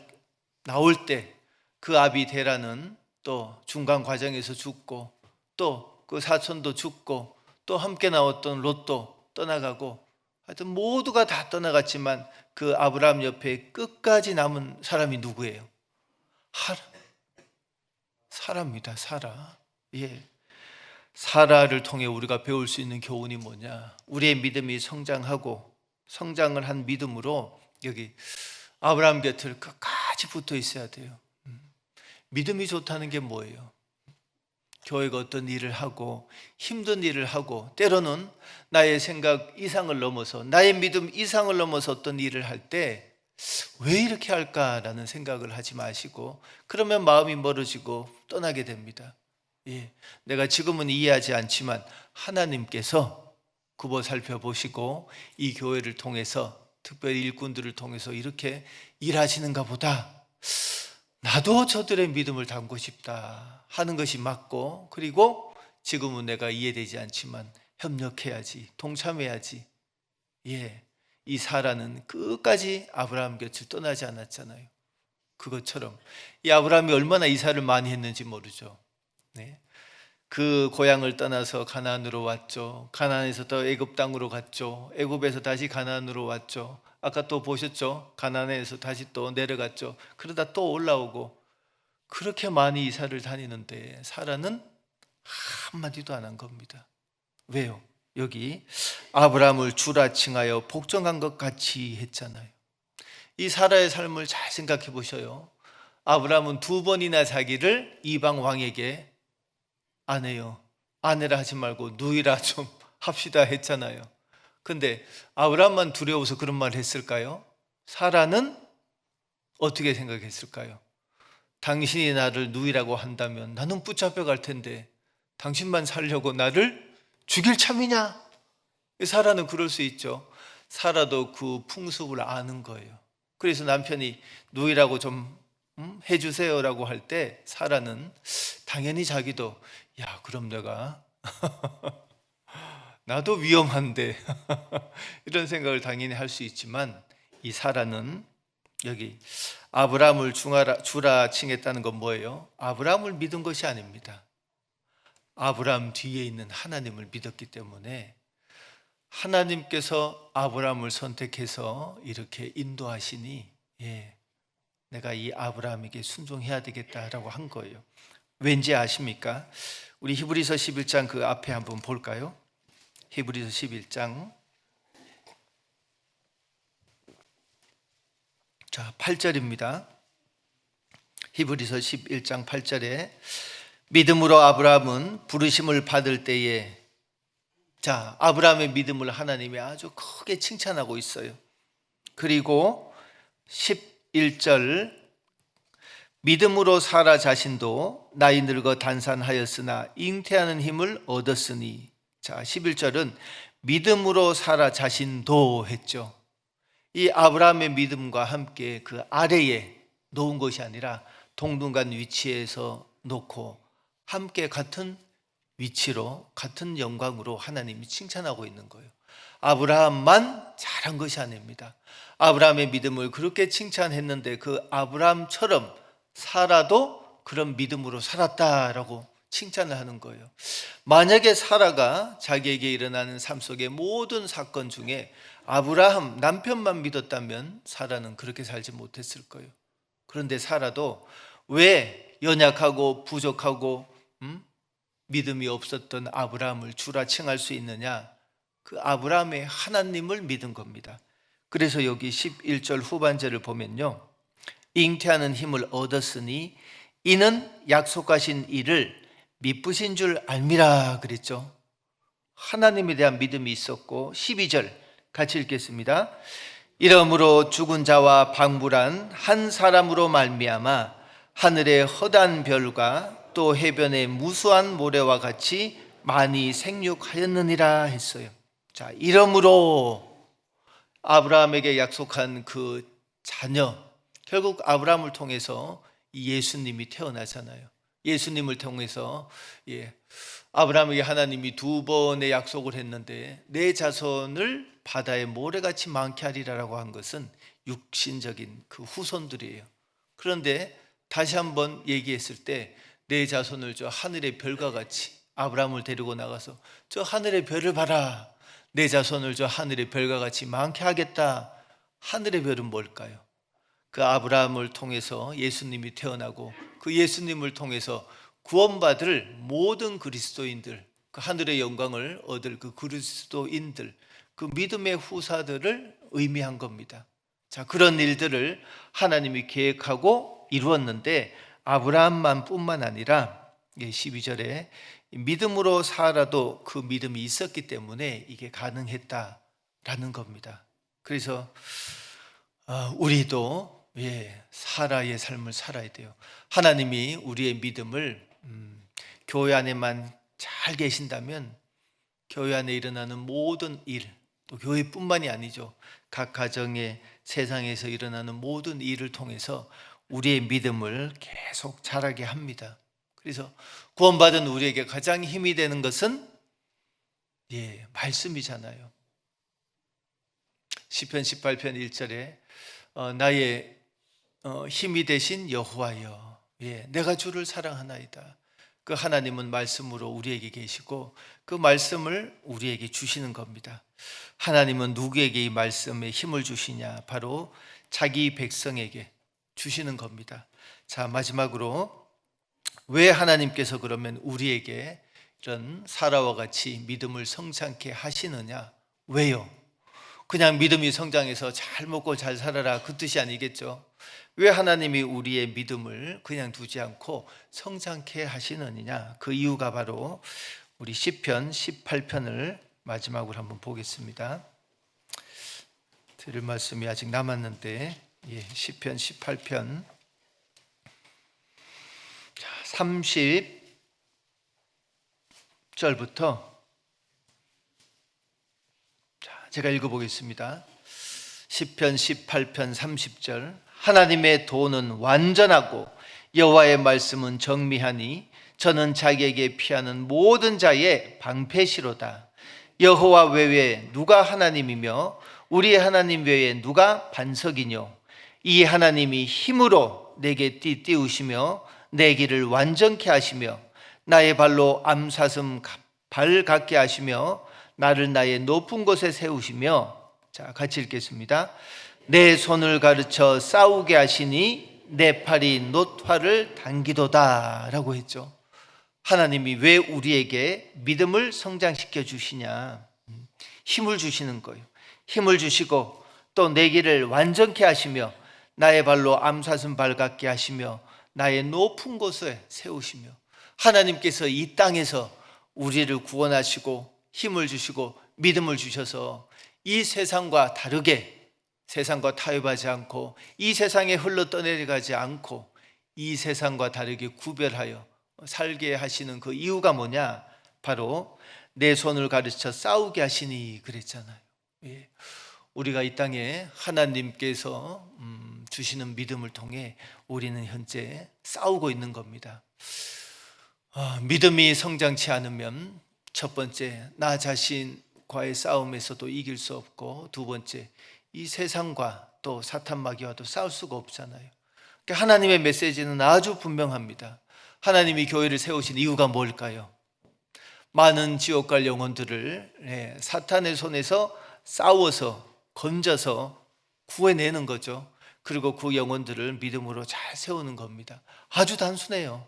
나올 때 그 아비 데라는 또 중간 과정에서 죽고, 또 그 사촌도 죽고, 또 함께 나왔던 롯도 떠나가고, 하여튼 모두가 다 떠나갔지만 그 아브라함 옆에 끝까지 남은 사람이 누구예요? 사라입니다. 사라. 사라를 통해 우리가 배울 수 있는 교훈이 뭐냐? 우리의 믿음이 성장을 한 믿음으로 여기 아브라함 곁을 끝까지 붙어 있어야 돼요. 믿음이 좋다는 게 뭐예요? 교회가 어떤 일을 하고 힘든 일을 하고 때로는 나의 생각 이상을 넘어서, 나의 믿음 이상을 넘어서 어떤 일을 할 때 왜 이렇게 할까라는 생각을 하지 마시고, 그러면 마음이 멀어지고 떠나게 됩니다. 내가 지금은 이해하지 않지만 하나님께서 굽어 살펴보시고 이 교회를 통해서, 특별히 일꾼들을 통해서 이렇게 일하시는가 보다, 나도 저들의 믿음을 담고 싶다 하는 것이 맞고, 그리고 지금은 내가 이해되지 않지만 협력해야지, 동참해야지. 이 사라는 끝까지 아브라함 곁을 떠나지 않았잖아요. 그것처럼 이 아브라함이 얼마나 이사를 많이 했는지 모르죠. 그 고향을 떠나서 가나안으로 왔죠. 가나안에서 또 애굽 땅으로 갔죠. 애굽에서 다시 가나안으로 왔죠. 아까 또 보셨죠? 가나안에서 다시 또 내려갔죠. 그러다 또 올라오고, 그렇게 많이 이사를 다니는데 사라는 한마디도 안 한 겁니다. 왜요? 여기 아브라함을 주라 칭하여 복종한 것 같이 했잖아요. 이 사라의 삶을 잘 생각해 보셔요. 아브라함은 2번이나 자기를 이방 왕에게 아내라 하지 말고 누이라 좀 합시다 했잖아요. 근데 아브라함만 두려워서 그런 말을 했을까요? 사라는 어떻게 생각했을까요? 당신이 나를 누이라고 한다면 나는 붙잡혀 갈 텐데 당신만 살려고 나를 죽일 참이냐? 사라는 그럴 수 있죠. 사라도 그 풍습을 아는 거예요. 그래서 남편이 누이라고 좀 해주세요라고 할 때 사라는 당연히 자기도 야 그럼 내가 나도 위험한데 이런 생각을 당연히 할 수 있지만 이 사라는 여기 아브라함을 주라 칭했다는 건 뭐예요? 아브라함을 믿은 것이 아닙니다. 아브라함 뒤에 있는 하나님을 믿었기 때문에 하나님께서 아브라함을 선택해서 이렇게 인도하시니 내가 이 아브라함에게 순종해야 되겠다라고 한 거예요. 왠지 아십니까? 우리 히브리서 11장 그 앞에 한번 볼까요? 히브리서 11장 자 8절입니다. 히브리서 11장 8절에 믿음으로 아브라함은 부르심을 받을 때에 자 아브라함의 믿음을 하나님이 아주 크게 칭찬하고 있어요. 그리고 11절 믿음으로 사라 자신도 나이 늙어 단산하였으나 잉태하는 힘을 얻었으니 자 11절은 믿음으로 사라 자신도 했죠. 이 아브라함의 믿음과 함께 그 아래에 놓은 것이 아니라 동등한 위치에서 놓고 함께 같은 위치로 같은 영광으로 하나님이 칭찬하고 있는 거예요. 아브라함만 잘한 것이 아닙니다. 아브라함의 믿음을 그렇게 칭찬했는데 그 아브라함처럼 사라도 그런 믿음으로 살았다라고 칭찬을 하는 거예요. 만약에 사라가 자기에게 일어나는 삶 속의 모든 사건 중에 아브라함 남편만 믿었다면 사라는 그렇게 살지 못했을 거예요. 그런데 사라도 왜 연약하고 부족하고 믿음이 없었던 아브라함을 주라 칭할 수 있느냐? 그 아브라함의 하나님을 믿은 겁니다. 그래서 여기 11절 후반절을 보면요, 잉태하는 힘을 얻었으니 이는 약속하신 이를 미쁘신 줄 알미라 그랬죠. 하나님에 대한 믿음이 있었고 12절 같이 읽겠습니다. 이러므로 죽은 자와 방불한 한 사람으로 말미암아 하늘의 허다한 별과 또 해변의 무수한 모래와 같이 많이 생육하였느니라 했어요. 자, 이러므로 아브라함에게 약속한 그 자녀, 결국 아브라함을 통해서 예수님이 태어나잖아요. 예수님을 통해서 아브라함에게 하나님이 2번의 약속을 했는데 내 자손을 바다의 모래같이 많게 하리라고 한 것은 육신적인 그 후손들이에요. 그런데 다시 한번 얘기했을 때 내 자손을 저 하늘의 별과 같이 아브라함을 데리고 나가서 저 하늘의 별을 봐라. 내 자손을 저 하늘의 별과 같이 많게 하겠다. 하늘의 별은 뭘까요? 그 아브라함을 통해서 예수님이 태어나고 그 예수님을 통해서 구원받을 모든 그리스도인들, 그 하늘의 영광을 얻을 그 그리스도인들, 그 믿음의 후사들을 의미한 겁니다. 자, 그런 일들을 하나님이 계획하고 이루었는데 아브라함만 뿐만 아니라 12절에 믿음으로 살아도 그 믿음이 있었기 때문에 이게 가능했다라는 겁니다. 그래서 우리도 사라의 삶을 살아야 돼요. 하나님이 우리의 믿음을 교회 안에만 잘 계신다면 교회 안에 일어나는 모든 일, 또 교회뿐만이 아니죠. 각 가정의 세상에서 일어나는 모든 일을 통해서 우리의 믿음을 계속 자라게 합니다. 그래서 구원받은 우리에게 가장 힘이 되는 것은 말씀이잖아요. 시편 18편 1절에 나의 힘이 되신 여호와여, 내가 주를 사랑하나이다. 그 하나님은 말씀으로 우리에게 계시고 그 말씀을 우리에게 주시는 겁니다. 하나님은 누구에게 이 말씀에 힘을 주시냐? 바로 자기 백성에게 주시는 겁니다. 자, 마지막으로 왜 하나님께서 그러면 우리에게 이런 사라와 같이 믿음을 성장케 하시느냐? 왜요? 그냥 믿음이 성장해서 잘 먹고 잘 살아라 그 뜻이 아니겠죠. 왜 하나님이 우리의 믿음을 그냥 두지 않고 성장케 하시느냐, 그 이유가 바로 우리 시편 18편을 마지막으로 한번 보겠습니다. 드릴 말씀이 아직 남았는데, 시편 18편 30절부터 제가 읽어보겠습니다. 시편 18편 30절. 하나님의 도는 완전하고 여호와의 말씀은 정미하니 저는 자기에게 피하는 모든 자의 방패시로다. 여호와 외에 누가 하나님이며 우리의 하나님 외에 누가 반석이뇨. 이 하나님이 힘으로 내게 띠우시며 내 길을 완전케 하시며 나의 발로 암사슴 발 같게 하시며 나를 나의 높은 곳에 세우시며, 자, 같이 읽겠습니다. 내 손을 가르쳐 싸우게 하시니 내 팔이 놋화를 당기도다 라고 했죠. 하나님이 왜 우리에게 믿음을 성장시켜 주시냐, 힘을 주시는 거예요. 힘을 주시고 또 내 길을 완전케 하시며 나의 발로 암사슴 발 같게 하시며 나의 높은 곳에 세우시며, 하나님께서 이 땅에서 우리를 구원하시고 힘을 주시고 믿음을 주셔서 이 세상과 다르게, 세상과 타협하지 않고 이 세상에 흘러 떠내려가지 않고 이 세상과 다르게 구별하여 살게 하시는 그 이유가 뭐냐, 바로 내 손을 가르쳐 싸우게 하시니 그랬잖아요. 우리가 이 땅에 하나님께서 주시는 믿음을 통해 우리는 현재 싸우고 있는 겁니다. 믿음이 성장치 않으면 첫 번째, 나 자신과의 싸움에서도 이길 수 없고, 두 번째, 이 세상과 또 사탄 마귀와도 싸울 수가 없잖아요. 그러니까 하나님의 메시지는 아주 분명합니다. 하나님이 교회를 세우신 이유가 뭘까요? 많은 지옥 갈 영혼들을 사탄의 손에서 싸워서 건져서 구해내는 거죠. 그리고 그 영혼들을 믿음으로 잘 세우는 겁니다. 아주 단순해요.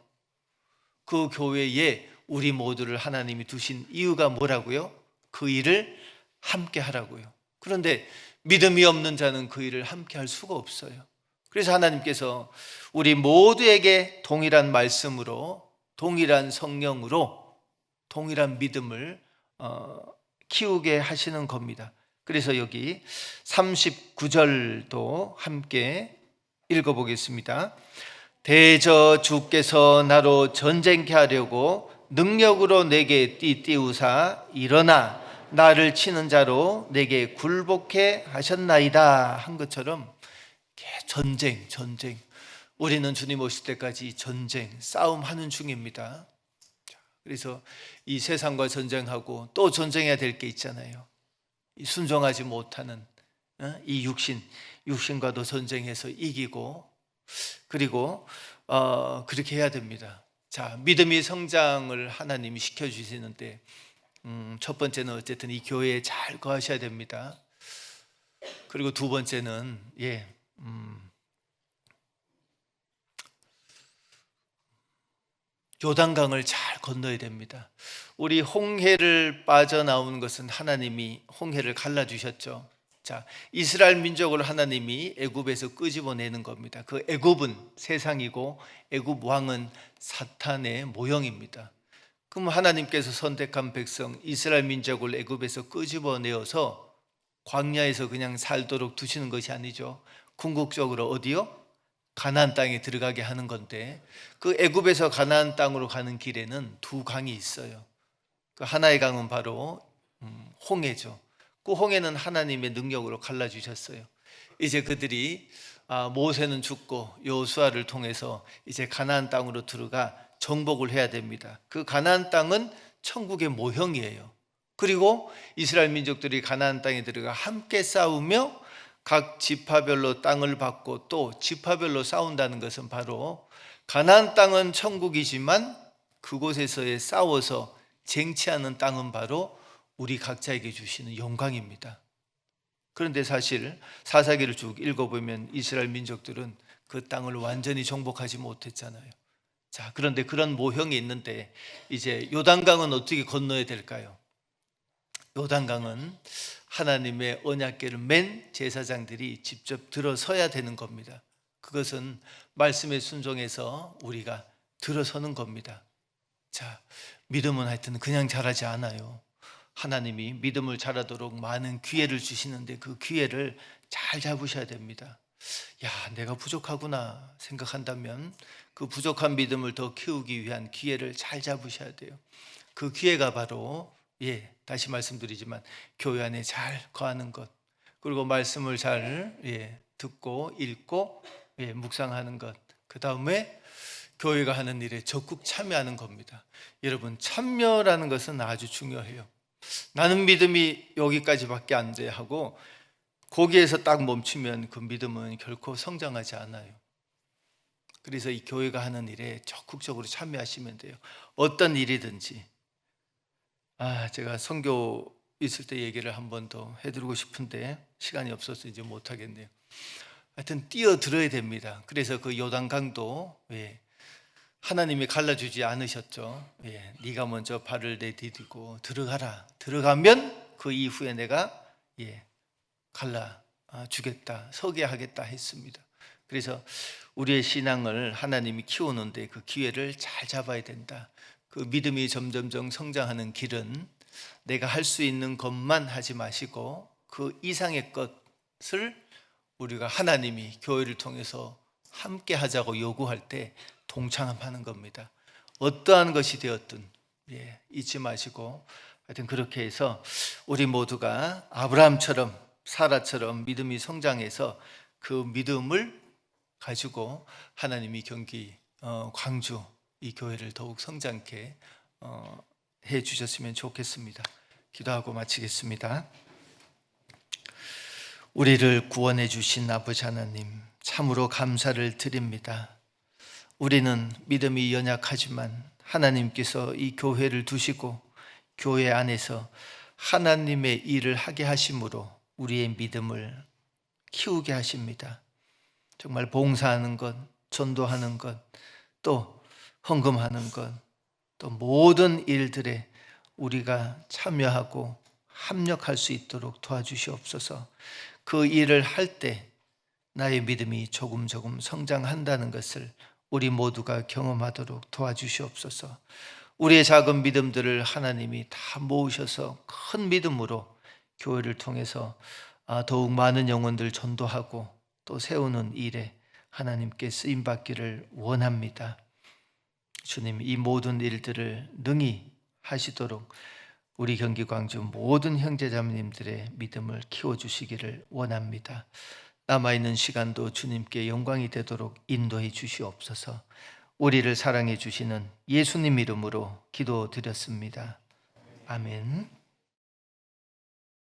그 교회에 우리 모두를 하나님이 두신 이유가 뭐라고요? 그 일을 함께 하라고요. 그런데 믿음이 없는 자는 그 일을 함께 할 수가 없어요. 그래서 하나님께서 우리 모두에게 동일한 말씀으로, 동일한 성령으로, 동일한 믿음을 키우게 하시는 겁니다. 그래서 여기 39절도 함께 읽어보겠습니다. 대저 주께서 나로 전쟁케 하려고 능력으로 내게 띠우사 일어나 나를 치는 자로 내게 굴복해 하셨나이다 한 것처럼, 전쟁, 우리는 주님 오실 때까지 전쟁, 싸움하는 중입니다. 그래서 이 세상과 전쟁하고 또 전쟁해야 될 게 있잖아요. 순종하지 못하는 이 육신과도 전쟁해서 이기고, 그리고 그렇게 해야 됩니다. 자, 믿음의 성장을 하나님이 시켜주시는데, 첫 번째는 어쨌든 이 교회에 잘 거하셔야 됩니다. 그리고 두 번째는 요단강을 잘 건너야 됩니다. 우리 홍해를 빠져나오는 것은 하나님이 홍해를 갈라주셨죠. 자, 이스라엘 민족을 하나님이 애굽에서 끄집어내는 겁니다. 그 애굽은 세상이고 애굽 왕은 사탄의 모형입니다. 그럼 하나님께서 선택한 백성 이스라엘 민족을 애굽에서 끄집어내어서 광야에서 그냥 살도록 두시는 것이 아니죠. 궁극적으로 어디요? 가나안 땅에 들어가게 하는 건데, 그 애굽에서 가나안 땅으로 가는 길에는 두 강이 있어요. 그 하나의 강은 바로 홍해죠. 그 홍해는 하나님의 능력으로 갈라주셨어요. 이제 그들이 모세는 죽고 여호수아를 통해서 이제 가나안 땅으로 들어가 정복을 해야 됩니다. 그 가나안 땅은 천국의 모형이에요. 그리고 이스라엘 민족들이 가나안 땅에 들어가 함께 싸우며 각 지파별로 땅을 받고 또 지파별로 싸운다는 것은 바로 가나안 땅은 천국이지만 그곳에서의 싸워서 쟁취하는 땅은 바로 우리 각자에게 주시는 영광입니다. 그런데 사실 사사기를 쭉 읽어보면 이스라엘 민족들은 그 땅을 완전히 정복하지 못했잖아요. 자, 그런데 그런 모형이 있는데 이제 요단강은 어떻게 건너야 될까요? 요단강은 하나님의 언약궤를 맨 제사장들이 직접 들어서야 되는 겁니다. 그것은 말씀에 순종해서 우리가 들어서는 겁니다. 자, 믿음은 하여튼 그냥 자라지 않아요. 하나님이 믿음을 자라도록 많은 기회를 주시는데 그 기회를 잘 잡으셔야 됩니다. 내가 부족하구나 생각한다면 그 부족한 믿음을 더 키우기 위한 기회를 잘 잡으셔야 돼요. 그 기회가 바로 다시 말씀드리지만 교회 안에 잘 거하는 것, 그리고 말씀을 잘 듣고 읽고 묵상하는 것, 그 다음에 교회가 하는 일에 적극 참여하는 겁니다. 여러분, 참여라는 것은 아주 중요해요. 나는 믿음이 여기까지밖에 안 돼 하고 거기에서 딱 멈추면 그 믿음은 결코 성장하지 않아요. 그래서 이 교회가 하는 일에 적극적으로 참여하시면 돼요. 어떤 일이든지. 제가 선교 있을 때 얘기를 한 번 더 해드리고 싶은데 시간이 없어서 이제 못하겠네요. 하여튼 뛰어들어야 됩니다. 그래서 그 요단강도 하나님이 갈라주지 않으셨죠. 네가 먼저 발을 내디디고 들어가라. 들어가면 그 이후에 내가 갈라주겠다, 서게 하겠다 했습니다. 그래서 우리의 신앙을 하나님이 키우는데 그 기회를 잘 잡아야 된다. 그 믿음이 점점점 성장하는 길은 내가 할 수 있는 것만 하지 마시고 그 이상의 것을 우리가 하나님이 교회를 통해서 함께 하자고 요구할 때 동참하는 겁니다. 어떠한 것이 되었든 잊지 마시고 하여튼 그렇게 해서 우리 모두가 아브라함처럼 사라처럼 믿음이 성장해서 그 믿음을 가지고 하나님이 광주 이 교회를 더욱 성장케 해 주셨으면 좋겠습니다. 기도하고 마치겠습니다. 우리를 구원해 주신 아버지 하나님, 참으로 감사를 드립니다. 우리는 믿음이 연약하지만 하나님께서 이 교회를 두시고 교회 안에서 하나님의 일을 하게 하심으로 우리의 믿음을 키우게 하십니다. 정말 봉사하는 것, 전도하는 것, 또 헌금하는 것, 또 모든 일들에 우리가 참여하고 합력할 수 있도록 도와주시옵소서. 그 일을 할 때 나의 믿음이 조금 성장한다는 것을 우리 모두가 경험하도록 도와주시옵소서. 우리의 작은 믿음들을 하나님이 다 모으셔서 큰 믿음으로 교회를 통해서 더욱 많은 영혼들 전도하고 또 세우는 일에 하나님께 쓰임받기를 원합니다. 주님, 이 모든 일들을 능히 하시도록 우리 경기 광주 모든 형제자매님들의 믿음을 키워주시기를 원합니다. 남아있는 시간도 주님께 영광이 되도록 인도해 주시옵소서. 우리를 사랑해 주시는 예수님 이름으로 기도드렸습니다. 아멘.